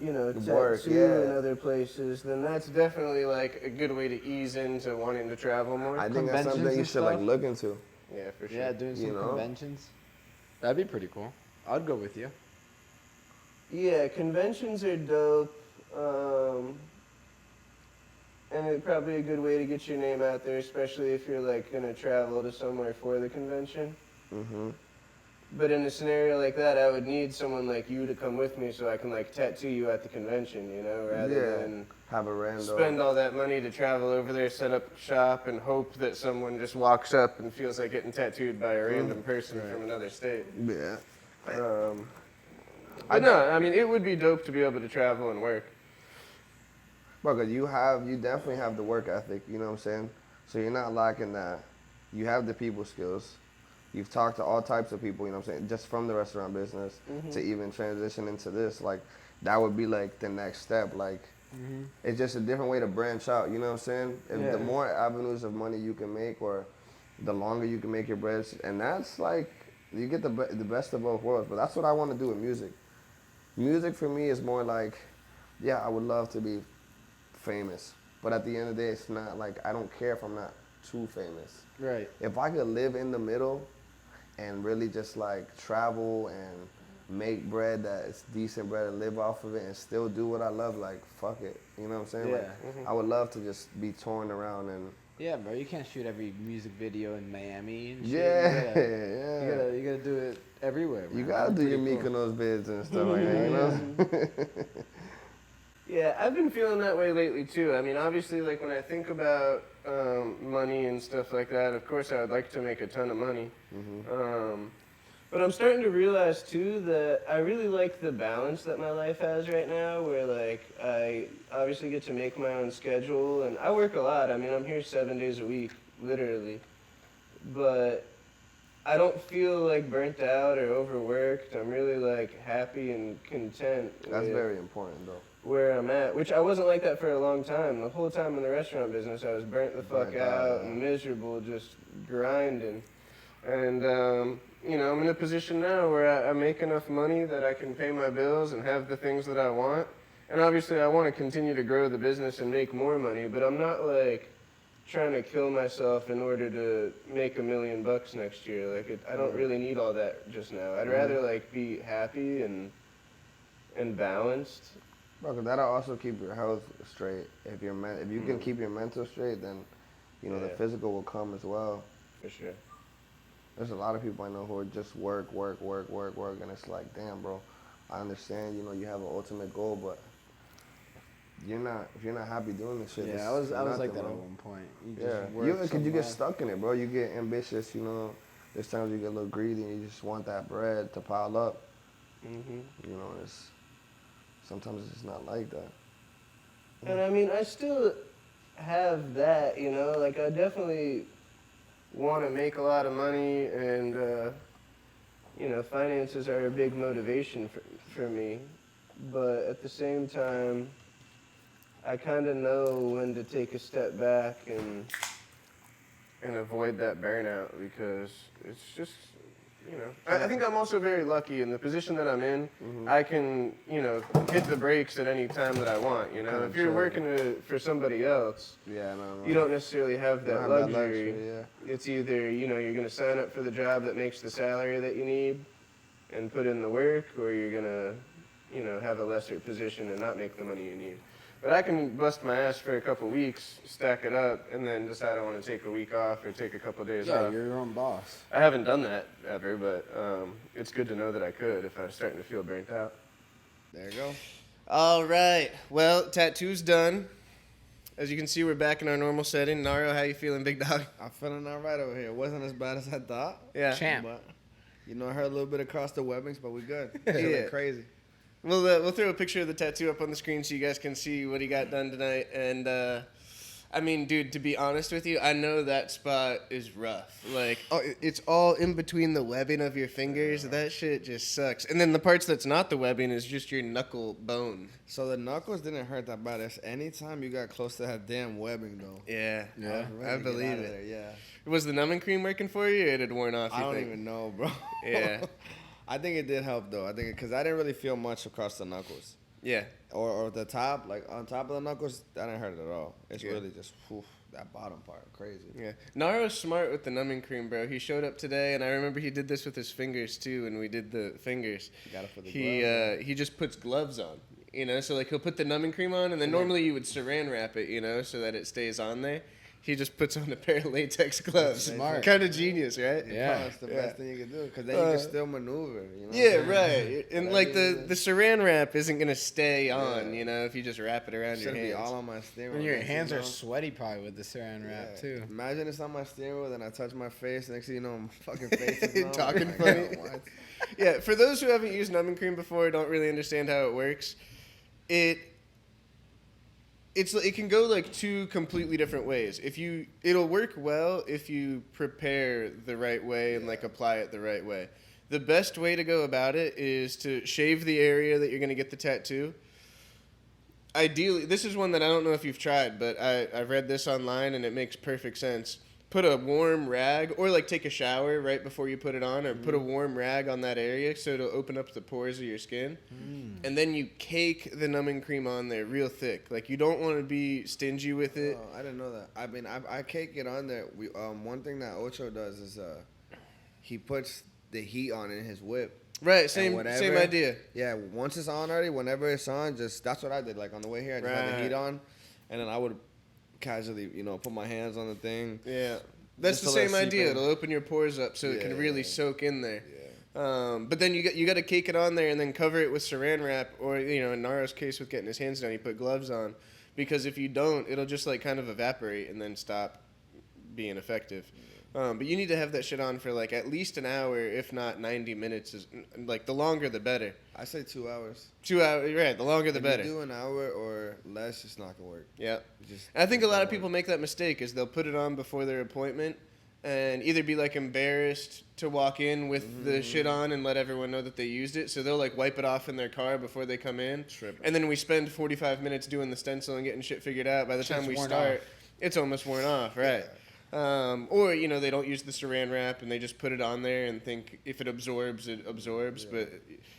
Work, tattoo yeah. in other places, then that's definitely a good way to ease into wanting to travel more. I think that's something Conventions you and should stuff? look into. Yeah, for sure. Yeah, doing some You know? conventions. That'd be pretty cool. I'd go with you. Yeah, conventions are dope. And it's probably a good way to get your name out there, especially if you're gonna travel to somewhere for the convention. Mm-hmm. But in a scenario like that, I would need someone like you to come with me so I can tattoo you at the convention, rather than Have a random. spend all that money to travel over there, set up shop, and hope that someone just walks up and feels like getting tattooed by a random person from another state. Yeah. But no, I mean, it would be dope to be able to travel and work. Bro, cause you definitely have the work ethic, you know what I'm saying? So you're not lacking that. You have the people skills. You've talked to all types of people, you know what I'm saying? Just from the restaurant business to even transition into this, that would be the next step. It's just a different way to branch out, you know what I'm saying? If the more avenues of money you can make, or the longer you can make your bread, and that's you get the best of both worlds. But that's what I want to do with music. Music for me is more I would love to be famous, but at the end of the day, it's not I don't care if I'm not too famous. Right. If I could live in the middle and really just travel and make bread that's decent bread and live off of it and still do what I love, fuck it. You know what I'm saying? Yeah. I would love to just be touring around and Yeah, bro. You can't shoot every music video in Miami and shit. yeah. You gotta do it everywhere, man. You gotta do your Pretty cool. Mykonos bids and stuff like that, you know? Yeah, I've been feeling that way lately too. I mean, obviously, when I think about money and stuff like that, of course I would like to make a ton of money. But I'm starting to realize too that I really like the balance that my life has right now, where I obviously get to make my own schedule, and I work a lot. I mean, I'm here 7 days a week, literally. But I don't feel burnt out or overworked. I'm really happy and content. That's with very important though. where I'm at, which I wasn't like that for a long time. The whole time in the restaurant business, I was burnt the fuck Burnt out, out and miserable, just grinding. And, I'm in a position now where I make enough money that I can pay my bills and have the things that I want. And obviously, I want to continue to grow the business and make more money, but I'm not like trying to kill myself in order to make $1 million next year. Like, I don't really need all that just now. I'd rather like be happy and balanced. Bro, 'cause that'll also keep your health straight. If you can keep your mental straight, then the physical will come as well. For sure. There's a lot of people I know who are just work, and it's like, damn, bro. I understand, you have an ultimate goal, but if you're not happy doing this shit. Yeah, I was like that at one point. You just work because so you get much. stuck in it, bro. You get ambitious, There's times you get a little greedy and you just want that bread to pile up. Sometimes it's just not like that. And I mean, I still have that, like I definitely want to make a lot of money, and finances are a big motivation for me. But at the same time, I kind of know when to take a step back and avoid that burnout, because it's just, I think I'm also very lucky in the position that I'm in. I can, hit the brakes at any time that I want, If you're working for somebody else, you don't necessarily have that luxury. It's either, you're going to sign up for the job that makes the salary that you need and put in the work, or you're going to, have a lesser position and not make the money you need. But I can bust my ass for a couple weeks, stack it up, and then decide I want to take a week off or take a couple days off. Yeah, you're your own boss. I haven't done that ever, but it's good to know that I could if I was starting to feel burnt out. There you go. All right. Well, tattoo's done. As you can see, we're back in our normal setting. Naro, how you feeling, big dog? I'm feeling all right over here. It wasn't as bad as I thought. Yeah. Champ. But, I heard a little bit across the webbings, but we good. Yeah. Feeling crazy. We'll throw a picture of the tattoo up on the screen so you guys can see what he got done tonight. And, I mean, dude, to be honest with you, I know that spot is rough. Like, it's all in between the webbing of your fingers. Yeah. That shit just sucks. And then the parts that's not the webbing is just your knuckle bone. So the knuckles didn't hurt that bad. It's anytime you got close to that damn webbing, though. Yeah. I believe it. There, yeah. Was the numbing cream working for you, or it had worn off? I don't even know, bro. Yeah. I think it did help, though. Because I didn't really feel much across the knuckles. Yeah. Or the top, like on top of the knuckles, that didn't hurt at all. It's Yeah. really just that bottom part, crazy. Yeah. Naro's smart with the numbing cream, bro. He showed up today, and I remember he did this with his fingers, too, when we did the fingers. You gotta put the gloves on. He just puts gloves on, so like he'll put the numbing cream on, and then normally you would saran wrap it, so that it stays on there. He just puts on a pair of latex gloves. Smart. Kind of genius, right? Yeah. That's the best thing you can do, because then you can still maneuver, Yeah, right. And like the saran wrap isn't going to stay on, if you just wrap it around your Should hands. be all on my steering wheel. And your hands are sweaty probably with the saran wrap, Yeah. too. Imagine it's on my steering wheel, then I touch my face, next thing you know, my fucking face is numb. Talking Like, funny. yo, what? Yeah, for those who haven't used numbing cream before, don't really understand how it works, it can go like two completely different ways. It'll work well if you prepare the right way and like apply it the right way. The best way to go about it is to shave the area that you're going to get the tattoo. Ideally, this is one that I don't know if you've tried, but I've read this online and it makes perfect sense. Put a warm rag, or like take a shower right before you put it on, or put a warm rag on that area so it'll open up the pores of your skin. And then you cake the numbing cream on there real thick. Like, you don't want to be stingy with it. Oh, I didn't know that. I mean, I cake it on there. One thing that Ocho does is he puts the heat on in his whip. Right, same idea. Yeah, once it's on already, whenever it's on, that's what I did. Like on the way here, I just had the heat on, and then I would casually, put my hands on the thing. Yeah, that's the same idea. It'll open your pores up so it can really soak in there. Yeah. But then you got to cake it on there and then cover it with saran wrap, or in Naro's case with getting his hands done, he put gloves on, because if you don't, it'll just like kind of evaporate and then stop being effective. But you need to have that shit on for like at least an hour, if not 90 minutes. Like, the longer the better. I say 2 hours. 2 hours, right? The longer the better. If you do an hour or less, it's not gonna work. Yeah. I think a lot of people make that mistake, is they'll put it on before their appointment and either be like embarrassed to walk in with the shit on and let everyone know that they used it, so they'll like wipe it off in their car before they come in. And then we spend 45 minutes doing the stencil and getting shit figured out. By the time we start, it's almost worn off, right? Yeah. Or, you know, they don't use the saran wrap and they just put it on there and think if it absorbs, it absorbs. Yeah. But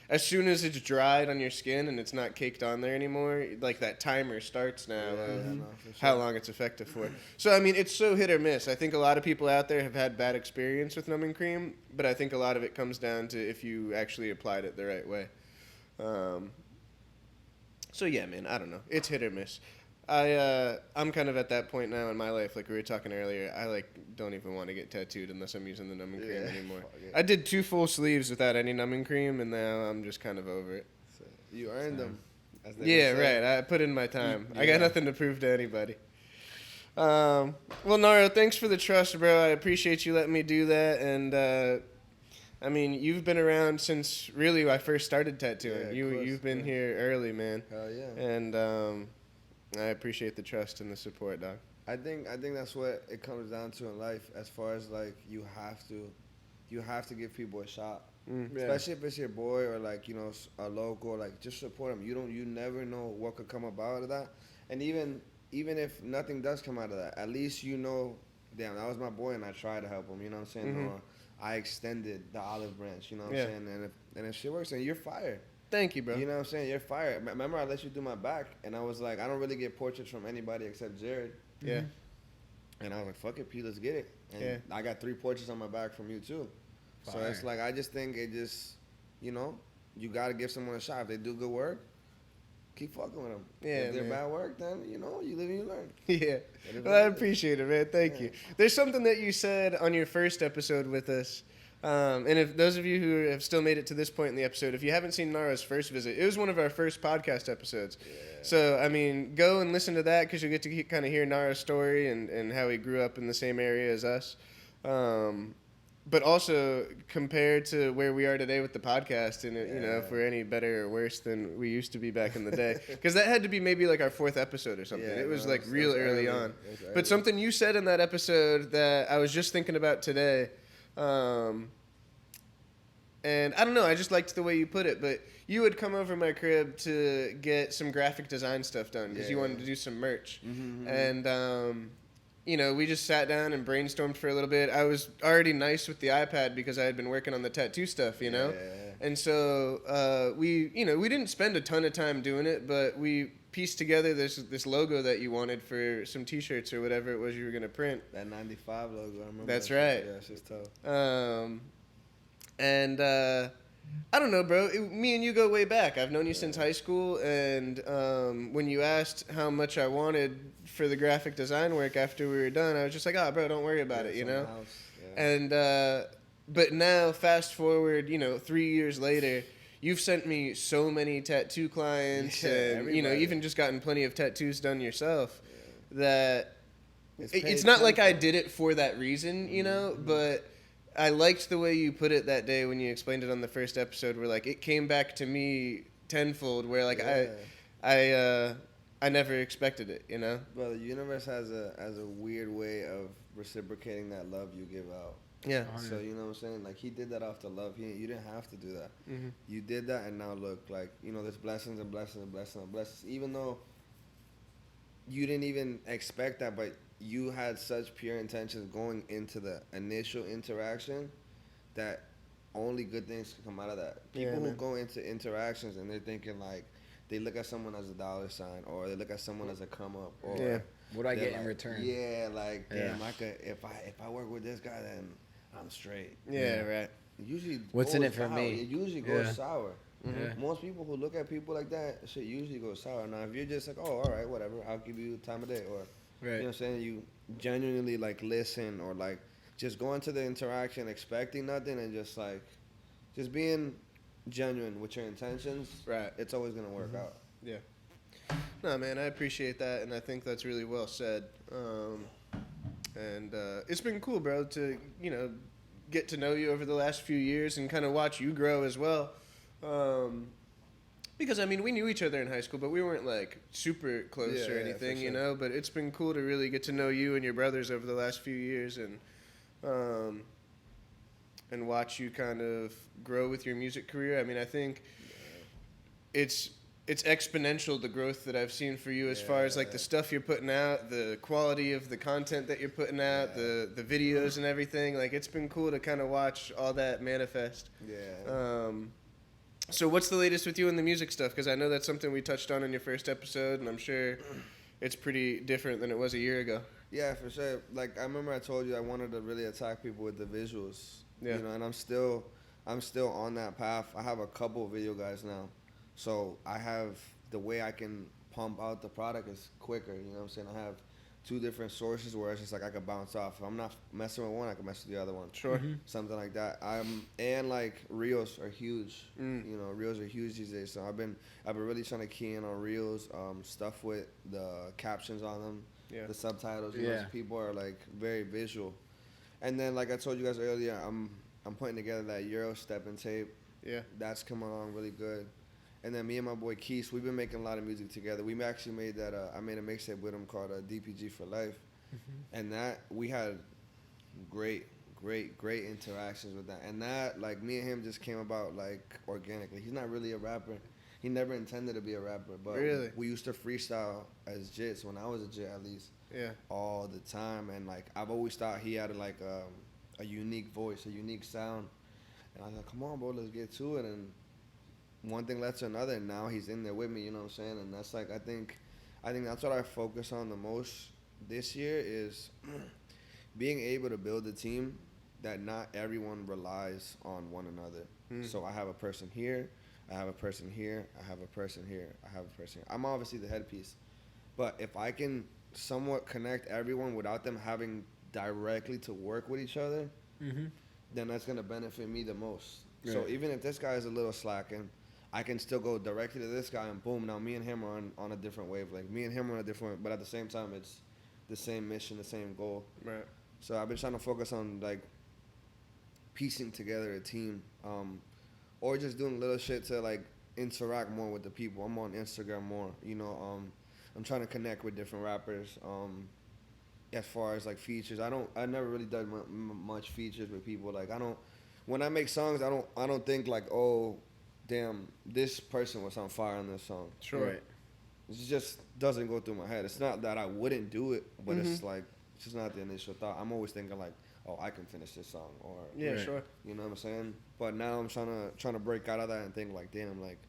as soon as it's dried on your skin and it's not caked on there anymore, like that timer starts now of no, for how sure. long it's effective for. So, I mean, it's so hit or miss. I think a lot of people out there have had bad experience with numbing cream, but I think a lot of it comes down to if you actually applied it the right way. So, yeah, man, I don't know. It's hit or miss. I'm kind of at that point now in my life, like we were talking earlier. I like don't even want to get tattooed unless I'm using the numbing cream Yeah, anymore. fuck it. I did 2 full sleeves without any numbing cream, and now I'm just kind of over it. So you earned them. as they Yeah, would say. right. I put in my time. I Yeah. got nothing to prove to anybody. Well, Naro, thanks for the trust, bro. I appreciate you letting me do that. And I mean, you've been around since really I first started tattooing. Yeah, of You've course, been yeah. here early, man. Hell yeah. And I appreciate the trust and the support, dog. I think that's what it comes down to in life. As far as like you have to give people a shot, especially if it's your boy or like a local. Like just support them. You never know what could come about of that. And even if nothing does come out of that, at least damn, that was my boy and I tried to help him. You know what I'm saying? Mhm. Or I extended the olive branch. You know what Yeah. I'm saying? And if shit works, then you're fired. Thank you, bro. You know what I'm saying? You're fired. Remember, I let you do my back, and I was like, I don't really get portraits from anybody except Jared. Yeah. And I was like, fuck it, P, let's get it. And Yeah. I got 3 portraits on my back from you, too. So Fire. it's like, I just think it just, you got to give someone a shot. If they do good work, keep fucking with them. Yeah, if they're man. bad work, then, you live and you learn. Yeah. is Well, I what it is. appreciate it, man. Thank you. There's something that you said on your first episode with us. And if those of you who have still made it to this point in the episode, if you haven't seen Naro's first visit, it was one of our first podcast episodes. Yeah. So, I mean, go and listen to that because you'll get to kind of hear Naro's story and how he grew up in the same area as us. But also compared to where we are today with the podcast, and if we're any better or worse than we used to be back in the day, because that had to be maybe like our 4th episode or something. Yeah, it was no, like it was real early early. on. It was early. But something you said in that episode that I was just thinking about today, and I don't know, I just liked the way you put it. But you would come over my crib to get some graphic design stuff done because you Yeah. wanted to do some merch, Mm-hmm. and. We just sat down and brainstormed for a little bit. I was already nice with the iPad because I had been working on the tattoo stuff, Yeah. And so we didn't spend a ton of time doing it, but we pieced together this logo that you wanted for some T-shirts or whatever it was you were gonna print. That 95 logo, I remember. That's that right. shit. Yeah, it's just tough. And I don't know, bro. Me and you go way back. I've known you since high school, and when you asked how much I wanted for the graphic design work after we were done, I was just like, "Oh, bro, don't worry about it," It's you on the know. house. Yeah. And but now, fast forward, 3 years later, you've sent me so many tattoo clients, Yeah, and everybody. even just gotten plenty of tattoos done yourself. That It's it's paid not like I tenfold. did it for that reason, but I liked the way you put it that day when you explained it on the first episode, where like it came back to me tenfold, where like Yeah. I never expected it, Bro, the universe has a weird way of reciprocating that love you give out. Yeah. So you know what I'm saying? Like he did that off the love. You didn't have to do that. Mhm. You did that, and now look, like there's blessings and blessings and blessings and blessings. Even though you didn't even expect that, but you had such pure intentions going into the initial interaction that only good things can come out of that. Yeah, People who man. go into interactions and they're thinking like they look at someone as a dollar sign or they look at someone as a come up or Yeah. What do I they're get in like, return? Yeah, like Yeah. damn, I could if I work with this guy, then I'm straight. Yeah, right. It usually What's in goes it for sour. me? It usually goes Yeah. sour. Yeah. Most people who look at people like that, shit usually goes sour. Now, if you're just like, oh, all right, whatever, I'll give you time of day, or you know what I'm saying, you genuinely like listen or like just go into the interaction expecting nothing and just like just being genuine with your intentions. Right. It's always gonna work out. Yeah. No, man, I appreciate that, and I think that's really well said. And it's been cool, bro, to get to know you over the last few years and kind of watch you grow as well. Because I mean, we knew each other in high school, but we weren't like super close Yeah, or yeah, for anything, sure. But it's been cool to really get to know you and your brothers over the last few years, and watch you kind of grow with your music career. I mean, I think it's it's exponential, the growth that I've seen for you as far as like the stuff you're putting out, the quality of the content that you're putting out, the videos and everything. Like, it's been cool to kind of watch all that manifest. Yeah. So what's the latest with you and the music stuff? Because I know that's something we touched on in your first episode, and I'm sure it's pretty different than it was a year ago. Yeah, for sure. Like, I remember I told you I wanted to really attack people with the visuals. Yeah. You know, and I'm still on that path. I have a couple of video guys now. So I have the way I can pump out the product is quicker. You know what I'm saying? I have 2 different sources where it's just like I could bounce off. If I'm not messing with one, I can mess with the other one. Sure. Something like that. And like reels are huge. You know, reels are huge these days. So I've been really trying to key in on reels, stuff with the captions on them, the subtitles. You know, so people are like very visual. And then, like I told you guys earlier, I'm putting together that Euro step and tape. Yeah. That's coming along really good. And then me and my boy Keith, we've been making a lot of music together. We actually made that. I made a mixtape with him called DPG for Life, and that we had great interactions with that. And that, like, me and him just came about like organically. He's not really a rapper. He never intended to be a rapper, but really? we used to freestyle as jits when I was a jit, at least. Yeah. All the time, and like I've always thought he had like a unique voice, a unique sound, and I was like, come on, bro, let's get to it. And one thing led to another, and now he's in there with me. You know what I'm saying? And that's like I think that's what I focus on the most this year is being able to build a team that not everyone relies on one another. So I have a person here, I have a person here, I have a person here, I have a person here. I'm obviously the headpiece, but if I can somewhat connect everyone without them having directly to work with each other, then that's going to benefit me the most. Right. So even if this guy is a little slacking, I can still go directly to this guy and boom, now me and him are on a different wavelength. Me and him are on a different, but at the same time, it's the same mission, the same goal. Right. So I've been trying to focus on like piecing together a team, or just doing little shit to like interact more with the people. I'm on Instagram more, you know. I'm trying to connect with different rappers. As far as like features, I never really done much features with people. Like when I make songs, I don't think like, oh, damn, this person was on fire on this song. Sure. Right. It just doesn't go through my head. It's not that I wouldn't do it, but it's like it's just not the initial thought. I'm always thinking like, oh, I can finish this song, or sure. You know what I'm saying? But now I'm trying to break out of that and think like, damn, like,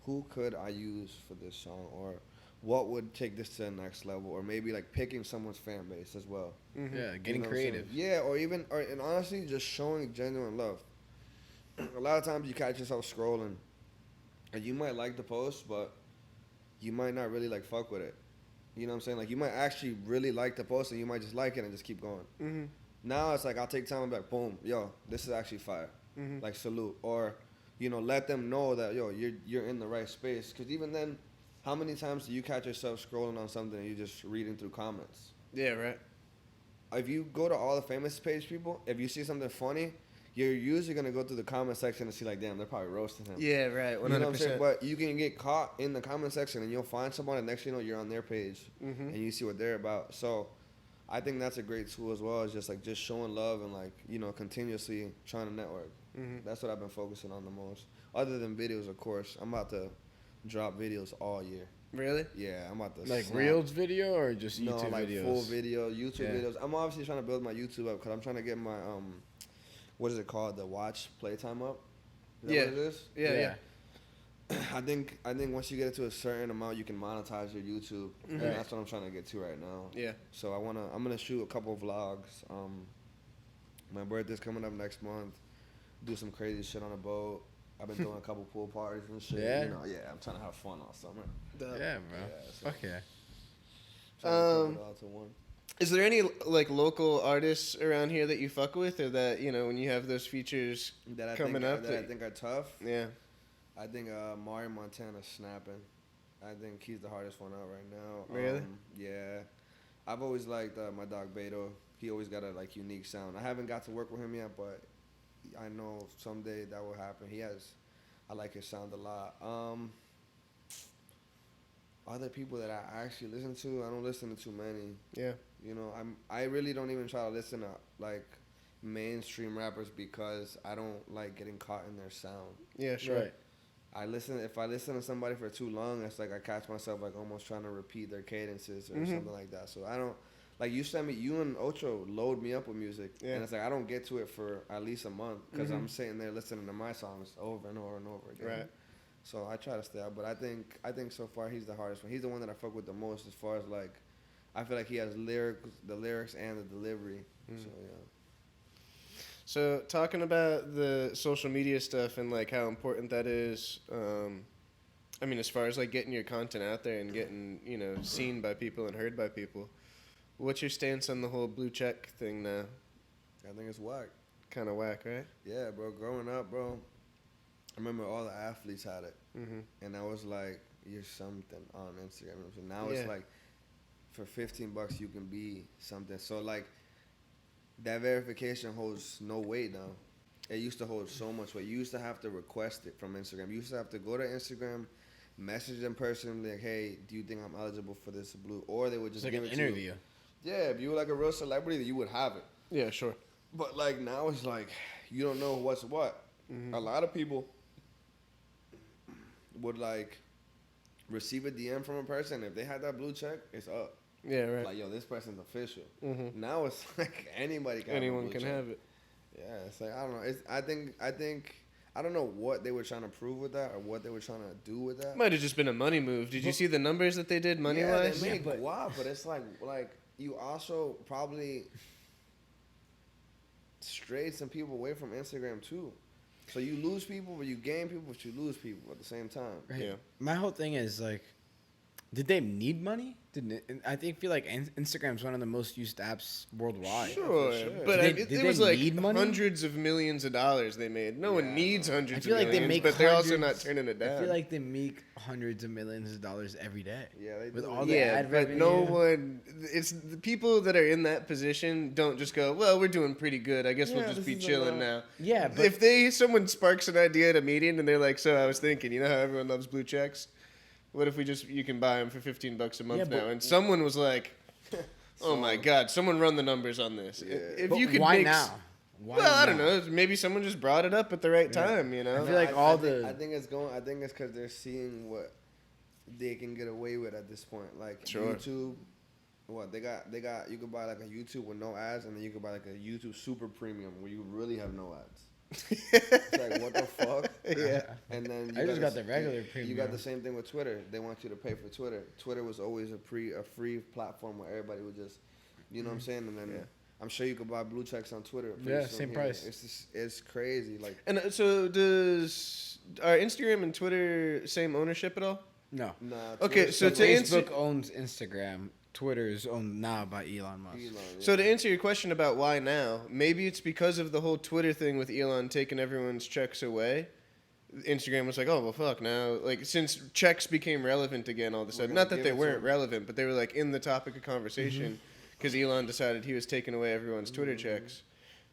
who could I use for this song, or what would take this to the next level, or maybe like picking someone's fan base as well. Yeah, getting creative. Yeah, and honestly, just showing genuine love. A lot of times you catch yourself scrolling, and you might like the post, but you might not really like fuck with it. You know what I'm saying? Like, you might actually really like the post, and you might just like it and just keep going. Now it's like I'll take time and be like, boom, yo, this is actually fire. Like, salute, or let them know that you're in the right space. Because even then, how many times do you catch yourself scrolling on something and you just reading through comments? Yeah, right. If you go to all the famous page people, if you see something funny, you're usually going to go through the comment section and see like, damn, they're probably roasting him. Yeah, right, 100%. You know what I'm saying? But you can get caught in the comment section and you'll find someone, and next thing you know, you're on their page and you see what they're about. So I think that's a great tool as well, is just showing love and like, continuously trying to network. That's what I've been focusing on the most. Other than videos, of course. I'm about to drop videos all year. Really? Yeah, I'm about to Like snap. Reels video or just No, YouTube like videos? full video, YouTube videos. I'm obviously trying to build my YouTube up because I'm trying to get my what is it called? The watch playtime up. Is that what it is? Yeah. I think once you get it to a certain amount, you can monetize your YouTube, and that's what I'm trying to get to right now. Yeah. So I'm gonna shoot a couple of vlogs. My birthday's coming up next month. Do some crazy shit on a boat. I've been doing a couple pool parties and shit. Yeah? I'm trying to have fun all summer. Yeah, bro. So Fuck yeah. trying to put it all to one. Is there any like local artists around here that you fuck with, or that when you have those features That I coming think, up that I think are tough. Yeah. I think Mario Montana's snapping. I think he's the hardest one out right now. Really? Yeah. I've always liked my dog Beto. He always got a unique sound. I haven't got to work with him yet, but I know someday that will happen. I like his sound a lot. Other people that I actually listen to, I don't listen to too many. Yeah. I really don't even try to listen to like mainstream rappers because I don't like getting caught in their sound. Yeah, sure. Right. If I listen to somebody for too long, it's like I catch myself like almost trying to repeat their cadences or something like that. So I don't like you and Ocho load me up with music, and it's like I don't get to it for at least a month because I'm sitting there listening to my songs over and over and over again. Right. So I try to stay out, but I think so far he's the hardest one. He's the one that I fuck with the most as far as like I feel like he has the lyrics and the delivery. So yeah. So talking about the social media stuff and like how important that is, I mean, as far as like getting your content out there and getting, you know, seen by people and heard by people, what's your stance on the whole blue check thing now? I think it's whack. Kind of whack, right? Yeah, bro. Growing up, bro, I remember all the athletes had it, and I was like, "You're something" on Instagram. So now it's like, for $15 you can be something. So like, that verification holds no weight now. It used to hold so much weight. You used to have to request it from Instagram. You used to have to go to Instagram, message them personally, like, "Hey, do you think I'm eligible for this blue?" Or they would just It's like give an it to interview. you. Yeah, if you were like a real celebrity, you would have it. Yeah, sure. But like now, it's like you don't know what's what. A lot of people would like receive a DM from a person. If they had that blue check, it's up. Yeah, right. Like, yo, this person's official. Now it's like anybody can Anyone have a blue can check. have it. Yeah, it's like I don't know. I think I don't know what they were trying to prove with that or what they were trying to do with that. Might have just been a money move. Did you see the numbers that they did money Yeah, wise? they made guap, but it's like you also probably strayed some people away from Instagram too. So you lose people, but you gain people, but you lose people at the same time. Right. Yeah. My whole thing is like, did they need money? Feel like Instagram's one of the most used apps worldwide. Sure, sure. but Did they- it did was they like need money? hundreds of millions of dollars they made. No one needs hundreds I feel of like they millions, make but they're also not hundreds- turning it down. I feel like they make hundreds of millions of dollars every day. Yeah, they with do. all the yeah, ad but revenue. no one. It's the people that are in that position don't just go, "Well, we're doing pretty good. I guess we'll Yeah, just this be is a chilling lot." now." Yeah, but If someone sparks an idea at a meeting and they're like, "So I was thinking, you know how everyone loves blue checks? What if you can buy them for $15 a month Yeah, now?" but- And someone was like, "Oh my God, someone run the numbers on this." If but you could why make now? Why well, I don't now? know. Maybe someone just brought it up at the right time, you know? I feel like all the- I think it's because they're seeing what they can get away with at this point. Like Sure. YouTube, what they got. You could buy like a YouTube with no ads, and then you could buy like a YouTube Super Premium where you really have no ads. It's like, what the fuck? Yeah. And then I just got the this- regular You premium. got the same thing with Twitter. They want you to pay for Twitter. Twitter was always a free platform where everybody would just, you know what I'm saying? And then I'm sure you could buy blue checks on Twitter. pretty Yeah, soon same here. price. It's crazy. Like, And so are Instagram and Twitter same ownership at all? No. nah. Okay, Twitter's so so to answer- Facebook owns Instagram. Twitter is owned now by Elon Musk. Elon, So to answer your question about why now, maybe it's because of the whole Twitter thing with Elon taking everyone's checks away. Instagram was like, "Oh, well, fuck, now." Like, since checks became relevant again all of a sudden. gonna Not that give they it to weren't them. relevant, but they were, like, in the topic of conversation because Elon decided he was taking away everyone's Twitter checks.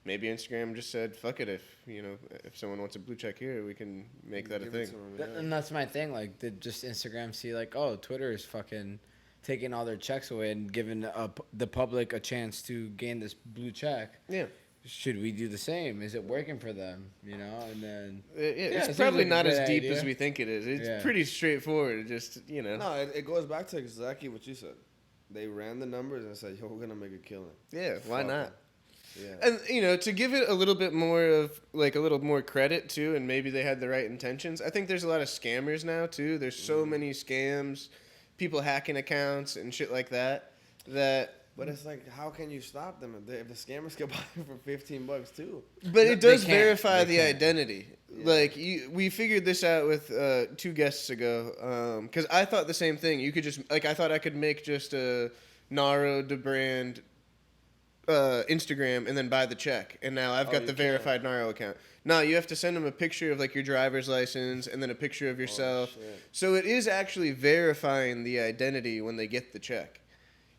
Maybe Instagram just said, "Fuck it, if someone wants a blue check here, we can make that a Give it thing." to 'em, Th- yeah. And that's my thing. Like, did just Instagram see like, oh, Twitter is fucking taking all their checks away and giving the public a chance to gain this blue check? Yeah. Should we do the same? Is it working for them? You know, and then It it it's seems probably like a not good as deep idea. as we think it is. It's Yeah. pretty straightforward. Just, No, it goes back to exactly what you said. They ran the numbers and said, "Yo, we're gonna make a killing." yeah, why Fuck not? it. Yeah. And to give it a little bit more of like a little more credit too, and maybe they had the right intentions. I think there's a lot of scammers now too. There's so many scams, people hacking accounts and shit like that. But it's like, how can you stop them if the scammers can buy it for $15 too? But it They does can't. verify They the can't. identity. Like we figured this out with 2 guests ago. Because I thought the same thing. You could just I thought I could make just a Naro the brand Instagram and then buy the check. And now I've got you the can't. verified Naro account. No, you have to send them a picture of like your driver's license and then a picture of yourself. shit. So it is actually verifying the identity when they get the check.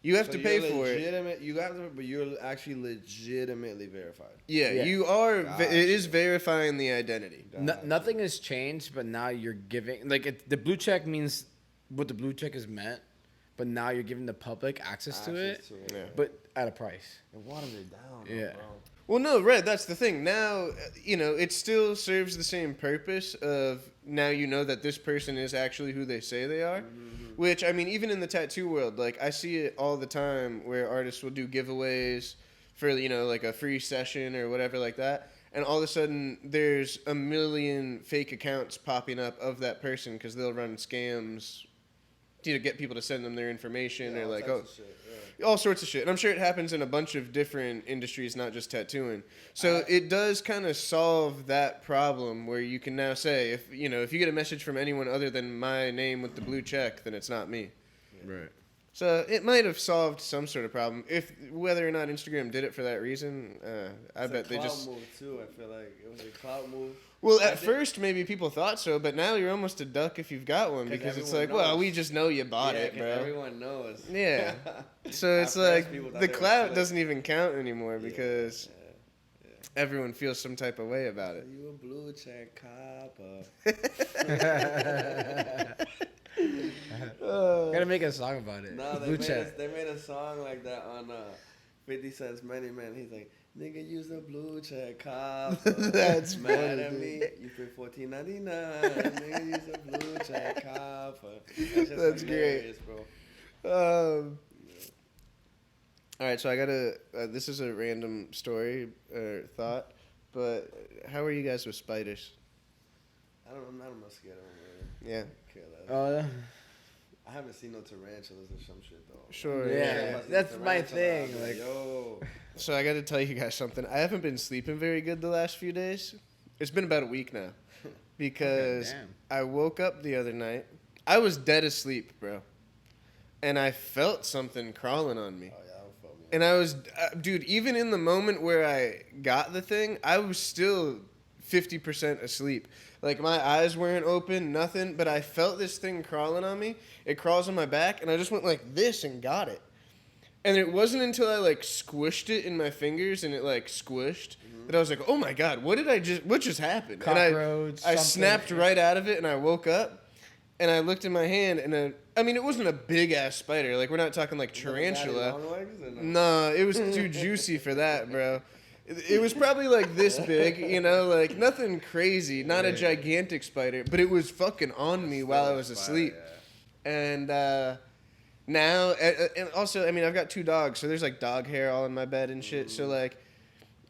You have to pay for it. You got to, but you're actually legitimately verified. Yeah, Yeah. you are. Gotcha. It is verifying the identity. nothing has changed. But now you're giving the blue check means what the blue check is meant. But now you're giving the public access to it, Yeah. but at a price. And watered it down, Yeah. bro. Well, no, right. That's the thing. Now, it still serves the same purpose of now you know that this person is actually who they say they are. Mm-hmm. Which, I mean, even in the tattoo world, like, I see it all the time where artists will do giveaways for, like a free session or whatever like that. And all of a sudden, there's a million fake accounts popping up of that person because they'll run scams to get people to send them their information or like, all sorts of shit. And I'm sure it happens in a bunch of different industries, not just tattooing. So it does kind of solve that problem where you can now say, if you get a message from anyone other than my name with the blue check, then it's not me. Right. So it might have solved some sort of problem. If whether or not Instagram did it for that reason, I bet they just. It's a clout move too. I feel like it was a clout move. Well, at first maybe people thought so, but now you're almost a duck if you've got one because it's like, well, we just know you bought it, bro. Everyone knows. Yeah. So it's like the clout doesn't even count anymore because everyone feels some type of way about it. You a blue check copper. Gotta make a song about it. No, Blue check. they made a song like that on 50 Cent's Many Men. He's like, nigga, use the blue check copper. That's mad funny, at dude. me. You pay $14.99. Nigga, use the blue check copper. That's great, bro. All right, so I gotta. This is a random story or thought, but how are you guys with spiders? I'm not a mosquito, man. Yeah. Care less. Oh, yeah. I haven't seen no tarantulas or some shit though. Sure. Yeah, that's my thing. Like, yo. So I gotta tell you guys something. I haven't been sleeping very good the last few days. It's been about a week now, because damn. I woke up the other night. I was dead asleep, bro, and I felt something crawling on me. Oh yeah, don't fuck me. And I was, dude, even in the moment where I got the thing, I was still 50% asleep. Like, my eyes weren't open, nothing, but I felt this thing crawling on me. It crawls on my back, and I just went like this and got it. And it wasn't until I, like, squished it in my fingers and it, like, squished that I was like, oh, my God, what just happened? Cockroach, and I something. snapped right out of it, and I woke up, and I looked in my hand, and I mean, it wasn't a big-ass spider. Like, we're not talking, like, tarantula. Long legs or no? No, it was too juicy for that, bro. It was probably like this big, like nothing crazy, not a gigantic spider, but it was fucking on me while I was asleep. And now, and also, I mean, I've got 2 dogs, so there's like dog hair all in my bed and shit. So like,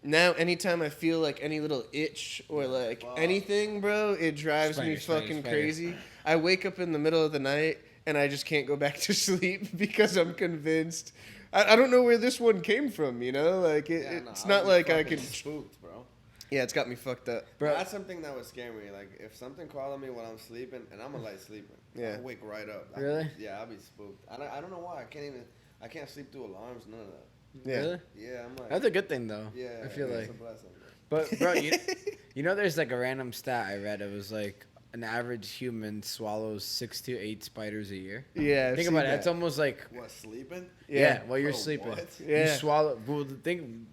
now anytime I feel like any little itch or like anything, bro, it drives me fucking crazy. I wake up in the middle of the night and I just can't go back to sleep because I'm convinced. I don't know where this one came from, Like, it's not like I could. Spooked, bro. Yeah, it's got me fucked up. Bro, that's something that would scare me. Like, if something crawled on me while I'm sleeping, and I'm a light sleeper, Yeah. I'll wake right up. Really? I'll be spooked. I don't know why. I can't sleep through alarms, none of that. Yeah. Really? Yeah, I'm like. That's a good thing, though. Yeah, I feel it's like. a blessing, But, bro, you know, there's like a random stat I read. It was like an average human swallows 6 to 8 spiders a year. Yeah. Think about it. It's almost like. What, sleeping? Yeah, while you're Bro, sleeping. what? Yeah. You swallow. Well, the thing.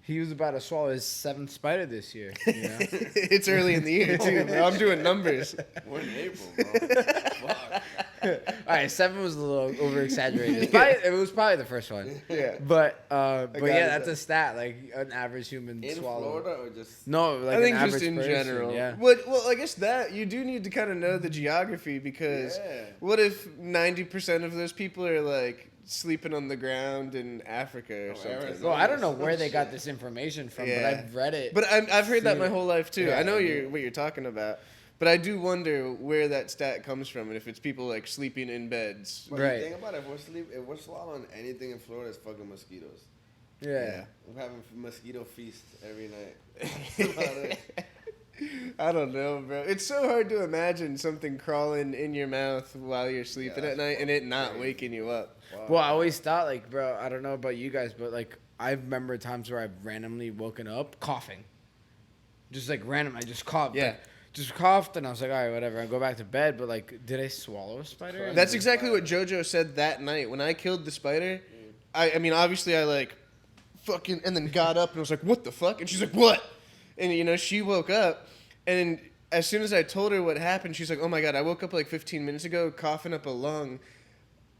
He was about to swallow his 7th spider this year. You know? It's early in the year, too, bro. I'm doing numbers. We're in April, bro. Fuck. All right, 7 was a little over exaggerated. It was probably the first one. Yeah. But got yeah, it, that's though. a stat. Like an average human In swallow. Florida or just. No, like I think an just average in person, general. Yeah. Well, I guess that you do need to kind of know the geography because Yeah. what if 90% of those people are like sleeping on the ground in Africa or something? Arizona. Well, I don't know where they got this information from, Yeah. but I've read it. But I've heard that See. my whole life too. Yeah, I know I what you're talking about, but I do wonder where that stat comes from and if it's people like sleeping in beds. But Right. you think about it, if we're swallowing anything in Florida, it's fucking mosquitoes. yeah. We're having mosquito feast every night. That's about it. I don't know, bro. It's so hard to imagine something crawling in your mouth while you're sleeping at night and it not crazy. waking you up. Wow. Well, I always thought, like, bro, I don't know about you guys, but like, I remember times where I've randomly woken up coughing. Just like random, I just coughed. Yeah. Like, just coughed, and I was like, all right, whatever. I go back to bed, but like, did I swallow a spider? That's exactly what JoJo said that night when I killed the spider. I mean, obviously, I like fucking and then got up and was like, "What the fuck?" And she's like, "What?" And she woke up, and as soon as I told her what happened, she's like, "Oh my God, I woke up like 15 minutes ago, coughing up a lung."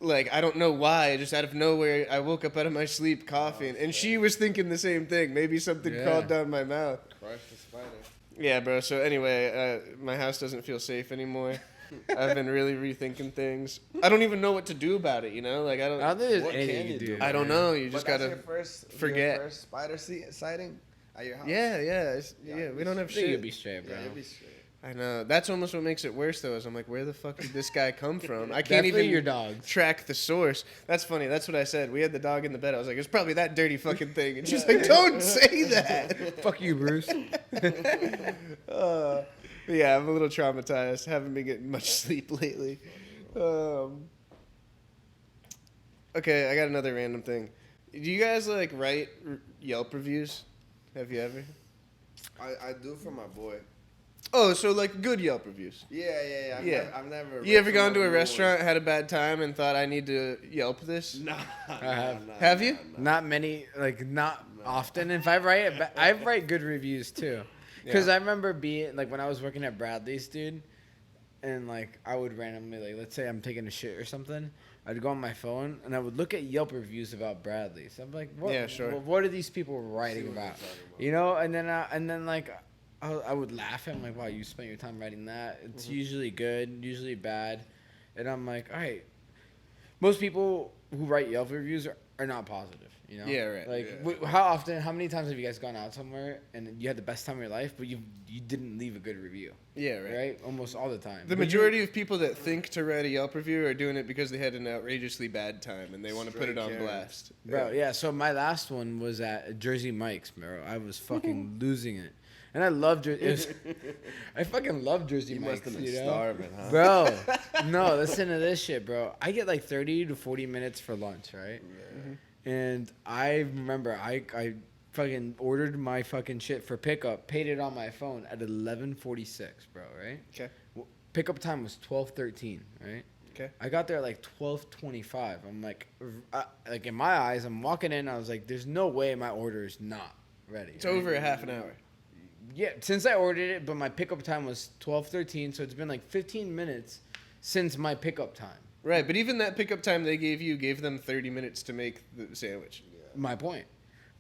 Like, I don't know why, just out of nowhere, I woke up out of my sleep coughing, and she was thinking the same thing. Maybe something crawled down my mouth. Crush the spider. Yeah, bro. So anyway, my house doesn't feel safe anymore. I've been really rethinking things. I don't even know what to do about it. You know, like I don't. I don't think there's What anything can you you do. do? I don't know. You just But that's gotta. your forget. first spider sighting at your house. Yeah. We don't have I think shit. you'll be straight, bro. Yeah, you'll be straight. I know. That's almost what makes it worse, though. Is I'm like, where the fuck did this guy come from? I can't Definitely even your dogs. track the source. That's funny. That's what I said. We had the dog in the bed. I was like, it's probably that dirty fucking thing. And she's like, don't say that. Fuck you, Bruce. Yeah, I'm a little traumatized. Haven't been getting much sleep lately. Okay, I got another random thing. Do you guys like write Yelp reviews? Have you ever? I do for my boy. Oh, so like good Yelp reviews. Yeah. I've never. You ever gone to a restaurant, had a bad time, and thought I need to Yelp this? Nah. Have you? Not many, like not often. If I write it, I write good reviews too. Because I remember being like when I was working at Bradley's, dude, and like I would randomly like let's say I'm taking a shit or something, I'd go on my phone and I would look at Yelp reviews about Bradley's. I'm like, what? Yeah, sure. What are these people writing about? You know, and then like. I would laugh at him like, wow, you spent your time writing that. It's usually good, usually bad. And I'm like, all right. Most people who write Yelp reviews are not positive, you know? Yeah, right. Like, how many times have you guys gone out somewhere and you had the best time of your life, but you didn't leave a good review? Yeah, right. Almost all the time. The majority of people that think to write a Yelp review are doing it because they had an outrageously bad time and they want to put it on blast. Bro, yeah, so my last one was at Jersey Mike's, bro. I was fucking losing it. And I love Jersey. I fucking love Jersey Mike's. Must have been you know? starving, huh? Bro, no, listen to this shit, bro. I get like 30 to 40 minutes for lunch, right? Yeah. And I remember I fucking ordered my fucking shit for pickup, paid it on my phone at 11:46, bro, right? Okay. Pickup time was 12:13, right? Okay. I got there at like 12:25. I'm like in my eyes, I'm walking in. I was like, there's no way my order is not ready. It's over a half an hour. Yeah, since I ordered it, but my pickup time was 12:13, so it's been like 15 minutes since my pickup time. Right, but even that pickup time they gave them 30 minutes to make the sandwich. My point.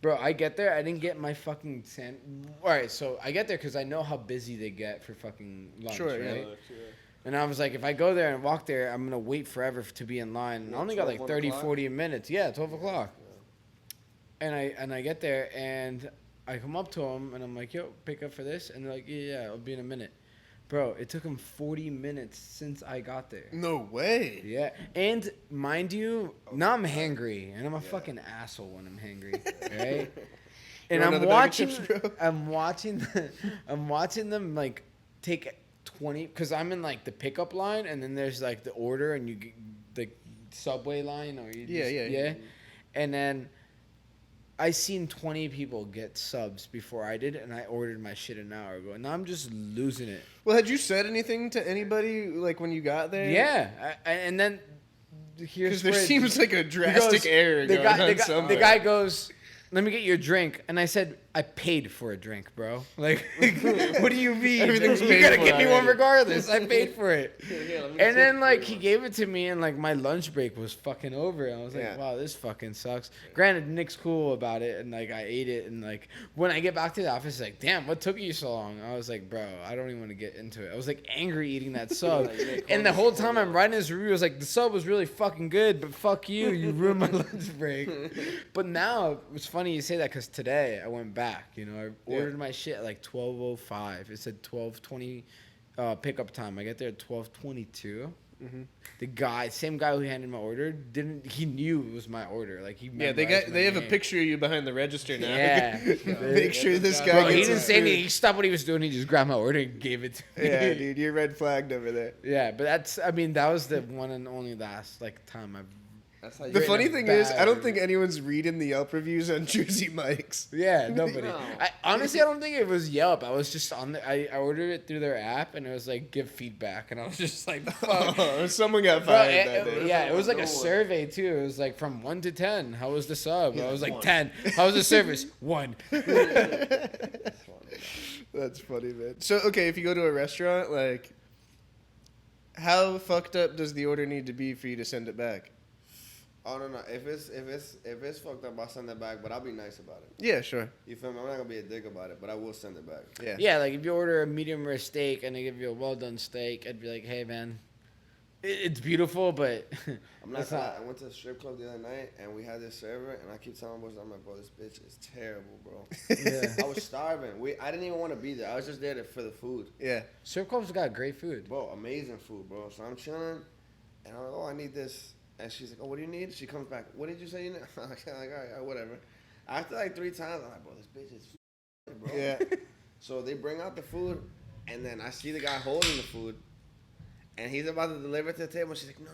Bro, I get there, I didn't get my fucking All right, so I get there because I know how busy they get for fucking lunch, Sure, right? yeah. And I was like, if I go there and walk there, I'm going to wait forever to be in line. And I only got like 30, 40 minutes. Yeah, 12 o'clock. Yeah. And I get there, and I come up to them, and I'm like, yo, pick up for this? And they're like, yeah, I'll be in a minute. Bro, it took them 40 minutes since I got there. No way. Yeah. And mind you, now I'm hangry, and I'm a fucking asshole when I'm hangry, right? And Want I'm another bag of chips, bro? I'm watching them like take 20, because I'm in like the pickup line, and then there's like the order, and you get the subway line, or you just, yeah. And then I seen 20 people get subs before I did, and I ordered my shit an hour ago. And now I'm just losing it. Well, had you said anything to anybody like when you got there? Yeah, and then because here's there where seems like a drastic error the going guy, on somewhere. the guy goes, "Let me get you a drink," and I said, "I paid for a drink, bro. Like, what do you mean? Everything's You paid gotta for get me one already." regardless. I paid for it." And then like he gave it to me, and like my lunch break was fucking over. And I was like, Yeah. "Wow, this fucking sucks." Granted, Nick's cool about it, and like I ate it, and like when I get back to the office, like, "Damn, what took you so long?" I was like, "Bro, I don't even want to get into it." I was like angry eating that sub, and the whole time I'm writing this review, I was like, "The sub was really fucking good, but fuck you, you ruined my lunch break." But now it's funny you say that, because today I went back. You know, I ordered my shit at like 12:05. It said 12:20 pickup time. I get there at 12:22. The same guy who handed my order, he knew it was my order. Like he Yeah, memorized my they have a name. picture of you behind the register now. Yeah. Make sure this guy Bro, he gets didn't his say food. anything. He stopped what he was doing. He just grabbed my order and gave it to me. Yeah, dude, you're red flagged over there. Yeah, but that was the one and only last like time I've. That's how you The Written funny a thing is, I don't bad think anyone's reading the Yelp reviews on Jersey Mike's. Yeah, nobody. No. Honestly, I don't think it was Yelp. I was just I ordered it through their app, and it was like give feedback, and I was just like, fuck. Oh, someone got Bro, fired that day. yeah, it was like a survey too. It was like from 1 to 10. How was the sub? I was like 10. How was the service? 1. That's funny, man. So, okay, if you go to a restaurant, like, how fucked up does the order need to be for you to send it back? Oh no. If it's fucked up, I'll send it back. But I'll be nice about it. Yeah, sure. You feel me? I'm not gonna be a dick about it, but I will send it back. Yeah. Yeah, like if you order a medium rare steak and they give you a well done steak, I'd be like, hey man, it's beautiful, but I'm not. it's Gonna, I went to a strip club the other night and we had this server, and I keep telling boys, I'm like, bro, this bitch is terrible, bro. Yeah. I was starving. I didn't even want to be there. I was just there for the food. Yeah. Strip clubs got great food. Bro, amazing food, bro. So I'm chilling, and I'm like, oh, I need this. And she's like, oh, what do you need? She comes back, what did you say you need? I'm like, all right, whatever. After like 3 times, I'm like, bro, this bitch is bro. Yeah. So they bring out the food, and then I see the guy holding the food, and he's about to deliver it to the table. She's like, no.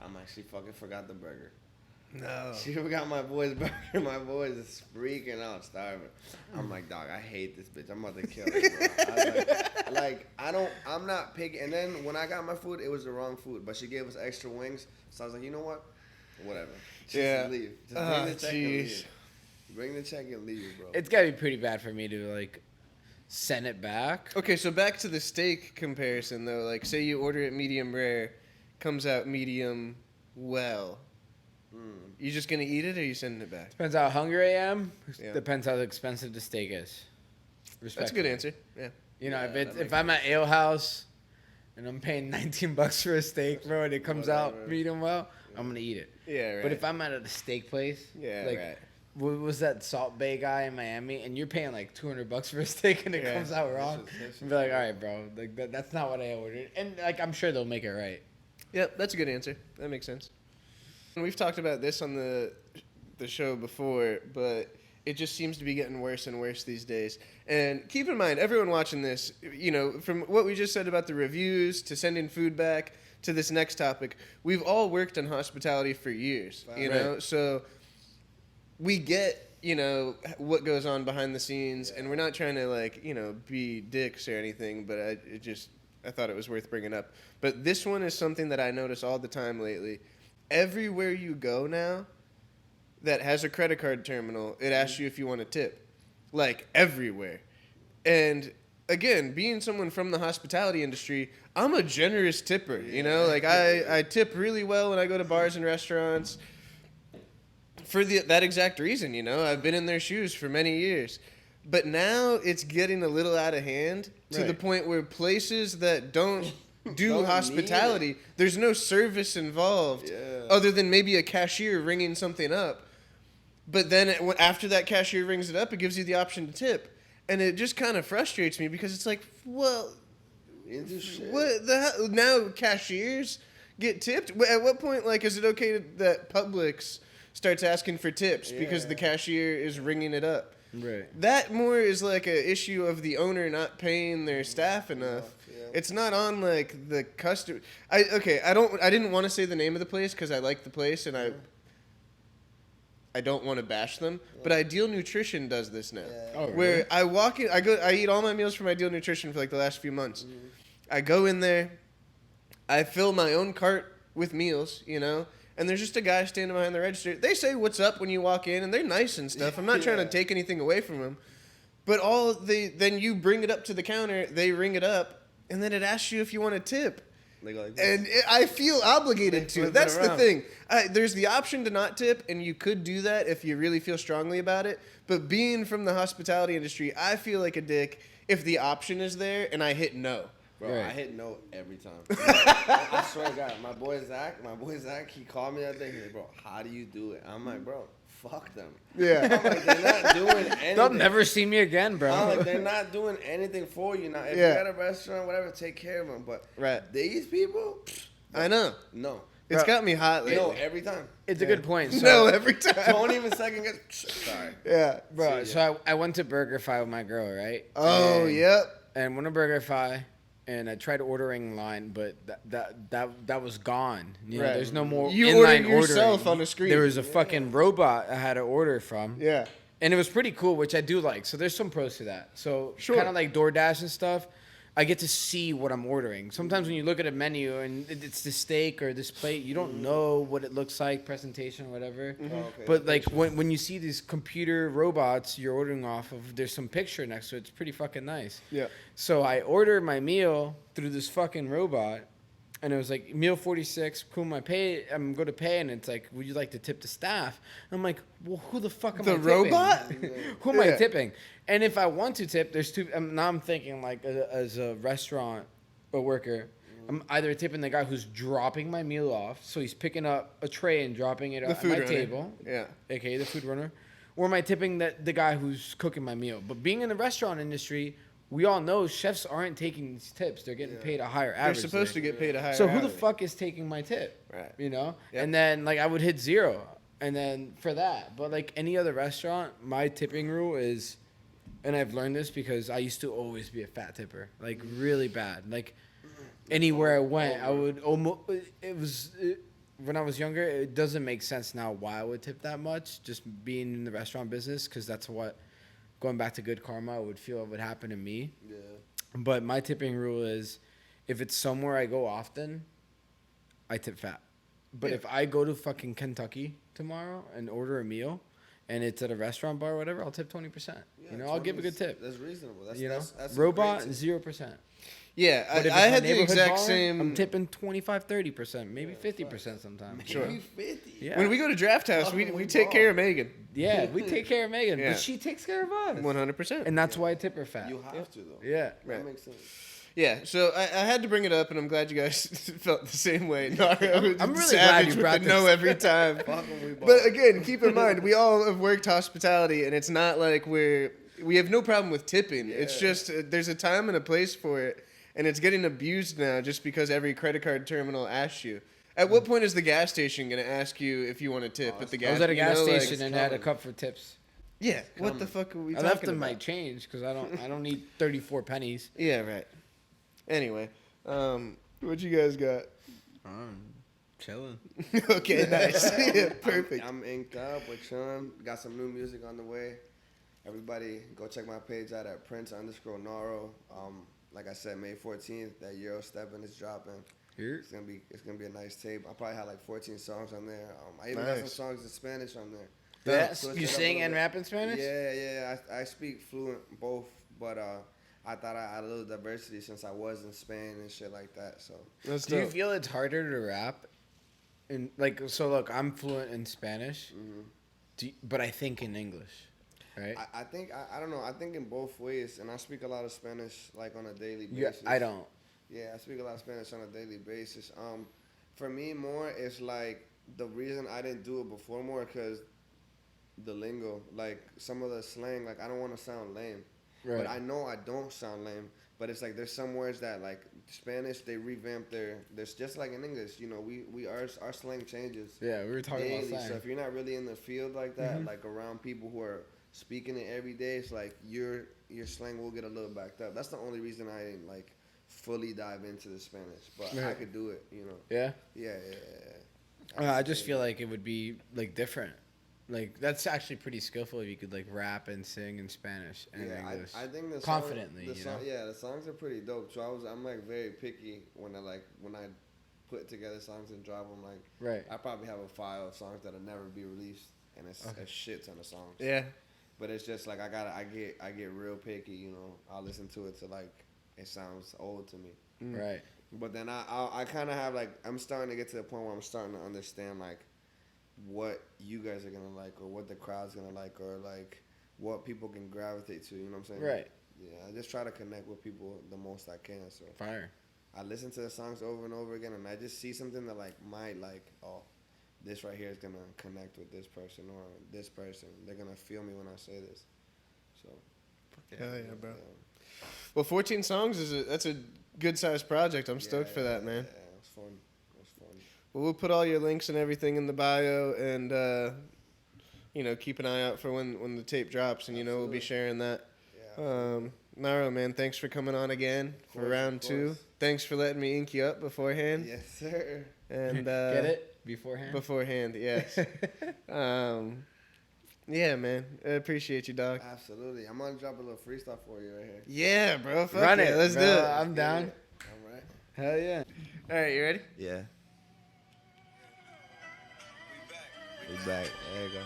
I'm like, she fucking forgot the burger. No. She forgot my boy's burger. My boy's is freaking out, starving. I'm like, dog, I hate this bitch. I'm about to kill her, bro. I'm not picky. And then when I got my food, it was the wrong food. But she gave us extra wings. So I was like, you know what? Whatever. Just leave. Just bring the check and leave. Bring the check and leave, bro. It's gotta be pretty bad for me to like send it back. Okay, so back to the steak comparison though. Like, say you order it medium rare, comes out medium well. You just gonna eat it, or you sending it back? Depends how hungry I am. Yeah. Depends how expensive the steak is. That's a good answer. Yeah. You know, Yeah, if I'm at Ale House and I'm paying $19 for a steak, bro, and it comes out medium well, I'm gonna eat it. Yeah. Right. But if I'm at a steak place, Yeah. like, Right. what was that Salt Bay guy in Miami, and you're paying like $200 for a steak, and it Yeah. comes out wrong, I'd be like, all right, bro, like that's not what I ordered, and like I'm sure they'll make it right. Yep, that's a good answer. That makes sense. We've talked about this on the show before, but it just seems to be getting worse and worse these days. And keep in mind, everyone watching this, you know, from what we just said about the reviews to sending food back to this next topic, we've all worked in hospitality for years, you know? So we get, you know, what goes on behind the scenes, and we're not trying to, like, you know, be dicks or anything, but I thought it was worth bringing up. But this one is something that I notice all the time lately. Everywhere you go now that has a credit card terminal, it asks you if you want to tip. Like, everywhere. And, again, being someone from the hospitality industry, I'm a generous tipper, you know? Like, I tip really well when I go to bars and restaurants for that exact reason, you know? I've been in their shoes for many years. But now it's getting a little out of hand to the point where places that don't do hospitality, there's no service involved other than maybe a cashier ringing something up. But then after that cashier rings it up, it gives you the option to tip. And it just kind of frustrates me because it's like, well, what the hell? Now cashiers get tipped? At what point, like, is it okay that Publix starts asking for tips because the cashier is ringing it up? Right. That more is like an issue of the owner not paying their staff enough. It's not on like the customer. I didn't want to say the name of the place because I like the place and I don't want to bash them. But Ideal Nutrition does this now. Oh, really? Where I walk in, I eat all my meals from Ideal Nutrition for like the last few months. I go in there, I fill my own cart with meals, you know. And there's just a guy standing behind the register. They say what's up when you walk in, and they're nice and stuff. I'm not trying to take anything away from them. But then you bring it up to the counter, they ring it up, and then it asks you if you want a tip. And I feel obligated to. That's the thing. There's the option to not tip, and you could do that if you really feel strongly about it. But being from the hospitality industry, I feel like a dick if the option is there and I hit no. Bro, I hit no every time. I swear to God, my boy Zach, he called me that day. He's like, bro, how do you do it? I'm like, bro, fuck them. Yeah. I'm like, they're not doing anything. They'll never see me again, bro. I'm like, they're not doing anything for you. Now, if you're at a restaurant, whatever, take care of them. But these people, I know. No. It's got me hot lately. No, every time. It's a good point. So, No, every time. Don't even second guess. Sorry. Yeah. bro. So I went to BurgerFi with my girl, right? Oh, yep. And went to BurgerFi, and I tried ordering line, but that was gone. You know, there's no more You inline ordered yourself ordering. on the screen. There was a fucking robot I had to order from. Yeah. And it was pretty cool, which I do like. So there's some pros to that. So Sure. kind of like DoorDash and stuff, I get to see what I'm ordering. Sometimes when you look at a menu and it's the steak or this plate, you don't know what it looks like, presentation, whatever. Oh, okay. But like when you see these computer robots you're ordering off of, there's some picture next to it. It's pretty fucking nice. Yeah. So I order my meal through this fucking robot, And it was like meal 46. Cool, my pay. I'm going to pay, and it's like, would you like to tip the staff? And I'm like, well, who the fuck am I tipping? The robot? Who am I Yeah. tipping? And if I want to tip, there's two. Now I'm thinking like as a restaurant worker, I'm either tipping the guy who's dropping my meal off, so he's picking up a tray and dropping it The at food my runner. table, Yeah. aka the food runner, or am I tipping the guy who's cooking my meal? But being in the restaurant industry, we all know chefs aren't taking these tips; they're getting paid a higher They're average. supposed to get paid a higher So who the average. fuck is taking my tip? Right. You know? Yep. And then like I would hit 0. And then for that. But like any other restaurant, my tipping rule is, and I've learned this because I used to always be a fat tipper. Like really bad. Like anywhere I went, I would almost when I was younger, it doesn't make sense now why I would tip that much, just being in the restaurant business, because that's what, going back to good karma, I would feel it would happen to me. Yeah. But my tipping rule is, if it's somewhere I go often, I tip fat. But Yeah. if I go to fucking Kentucky tomorrow and order a meal, and it's at a restaurant bar or whatever, I'll tip 20%. Yeah, You know, I'll give a 20 good tip. That's reasonable. That's, You know, that's robot great tip. 0%. Yeah, But if I it's my had the neighborhood exact bar, same. I'm tipping 25, 30%, maybe 50% sometimes. Sure. Maybe 50. Yeah. When we go to Draft House, we take care of Megan. Yeah, we take care of Megan, Yeah. but she takes care of us. 100%. And that's why I tip her fat. You have to, though. Yeah. Right. That makes sense. Yeah, so I had to bring it up, and I'm glad you guys felt the same way. Naro, I'm really savage glad you with brought the no this. every time. Fuck 'em, we bought. But again, keep in mind, we all have worked hospitality, and it's not like we have no problem with tipping. It's just there's a time and a place for it, and it's getting abused now just because every credit card terminal asks you. At what point is the gas station going to ask you if you want to tip at the gas? I was at a you gas know, like- station and had a cup for tips. Yeah, what the fuck are we I talking left them about? my change because I don't need 34 pennies. Yeah, right. Anyway, what you guys got? Chilling. Okay, nice. Yeah, perfect. I'm inked up with Sean. Got some new music on the way. Everybody, go check my page out at Prince_Naro. Like I said, May 14th, that Euro Steppin' is dropping. Here. It's gonna be a nice tape. I probably had like 14 songs on there. I even got some Nice. songs in Spanish on there. Yeah, So it's you like a sing little and bit- rap in Spanish? Yeah. I speak fluent both, but I thought I had a little diversity since I was in Spain and shit like that. So That's Do you dope. feel it's harder to rap? In like, so look, I'm fluent in Spanish, but I think in English, right? I think I don't know. I think in both ways, and I speak a lot of Spanish like on a daily Yeah, basis. I don't. Yeah, I speak a lot of Spanish on a daily basis. For me, more it's like the reason I didn't do it before more because the lingo, like some of the slang, like I don't want to sound lame, Right. but I know I don't sound lame. But it's like there's some words that like Spanish they revamp there's just like in English, you know, our slang changes Yeah, we were talking daily. about So slang. if you're not really in the field like that, like around people who are speaking it every day, it's like your slang will get a little backed up. That's the only reason I didn't like fully dive into the Spanish, but I Right. could do it, you know. Yeah. Yeah. I just feel like it would be like different. Like that's actually pretty skillful if you could like rap and sing in Spanish and English. I think the confidently, Song, you know? Yeah, the songs are pretty dope. So I'm like very picky when I put together songs and drop them. Like Right. I probably have a file of songs that'll never be released, and it's a shit ton of songs. Yeah. But it's just like I get real picky. You know, I'll listen to it to like it sounds old to me. Right. But then I kind of have like I'm starting to get to the point where I'm starting to understand like what you guys are gonna like or what the crowd's gonna like or like what people can gravitate to. You know what I'm saying? Right. Yeah, I just try to connect with people the most I can. So Fire. I listen to the songs over and over again, and I just see something that like might like this right here is gonna connect with this person or this person. They're gonna feel me when I say this. So. Hell yeah, bro. Well, 14 songs that's a good sized project. I'm stoked for that, man. Yeah, it was fun. It was fun. Well, we'll put all your links and everything in the bio, and keep an eye out for when the tape drops, and we'll be sharing that. Yeah. Naro, man, thanks for coming on again for course, round of 2. course. Thanks for letting me ink you up beforehand. Yes, sir. And Get it beforehand. Beforehand, yes. Yeah, man, I appreciate you, dog. Absolutely. I'm gonna drop a little freestyle for you right here. Yeah, bro. Fuck Run yeah, it. let's bro. do it. I'm down. All right. Hell yeah. All right, you ready? Yeah. We back. There you go.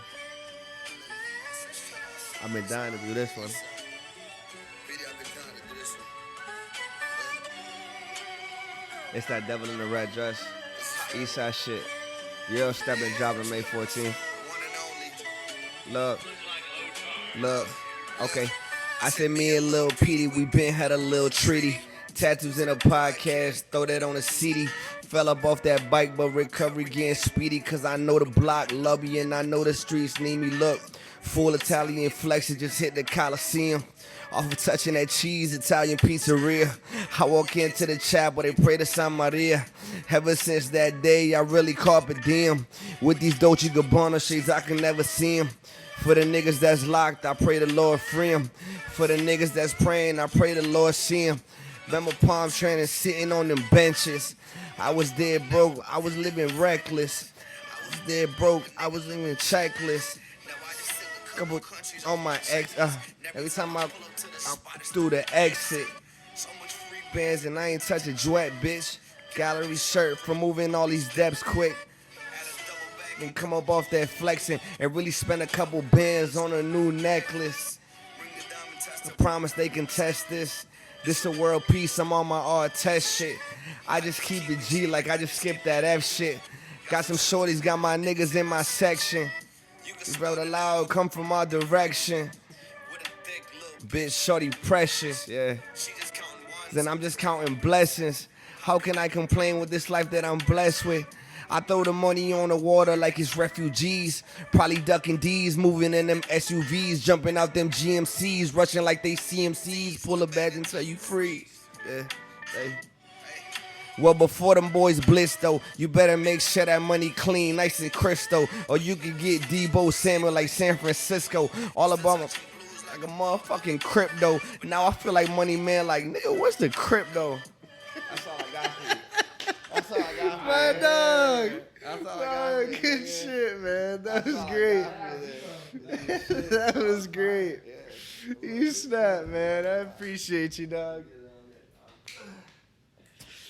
I've been dying to do this one. It's that devil in the red dress. Eastside shit. Yo, stepping, dropping May 14th. Look. Okay. I said me and Lil Petey, we been had a little treaty. Tattoos in a podcast, throw that on a CD. Fell up off that bike, but recovery getting speedy. Cause I know the block, love you, and I know the streets need me. Look, full Italian flex, it just hit the Coliseum. Off of touching that cheese, Italian pizzeria. I walk into the chapel, they pray to San Maria. Ever since that day, I really carpe diem. With these Dolce Gabbana shades, I can never see them. For the niggas that's locked, I pray the Lord free them. For the niggas that's praying, I pray the Lord see them. Remember palm training, sitting on them benches. I was dead broke, I was living reckless. I was dead broke, I was living checklist. Couple on my ex, every time I through the exit. Bands and I ain't touch a duet, bitch. Gallery shirt for moving all these depths quick. And come up off that flexing and really spend a couple bands on a new necklace. I promise they can test this. This a world peace, I'm on my art test shit. I just keep it G like I just skipped that F shit. Got some shorties, got my niggas in my section. You wrote aloud, come from our direction. Bitch, shorty precious, yeah. Then I'm just counting blessings. How can I complain with this life that I'm blessed with? I throw the money on the water like it's refugees. Probably ducking D's, moving in them SUVs, jumping out them GMCs, rushing like they CMCs. Pull a badge until you freeze. Yeah, hey. Well, before them boys blitz though, you better make sure that money clean, nice and crystal, or you could get Debo Samuel like San Francisco. All about my, like a motherfucking crypto. Now I feel like Money Man, like nigga, what's the crypto? That's all I got for you. That's all I got for you. My dog. That's all I got for you. Good shit, man. That was great. That was great. You snap, man. I appreciate you, dog.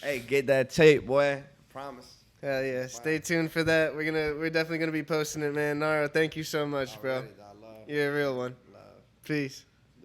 Hey, get that tape, boy. Promise. Hell yeah. Stay tuned for that. We're definitely gonna be posting it, man. Naro, thank you so much, bro. You're a real one. Peace.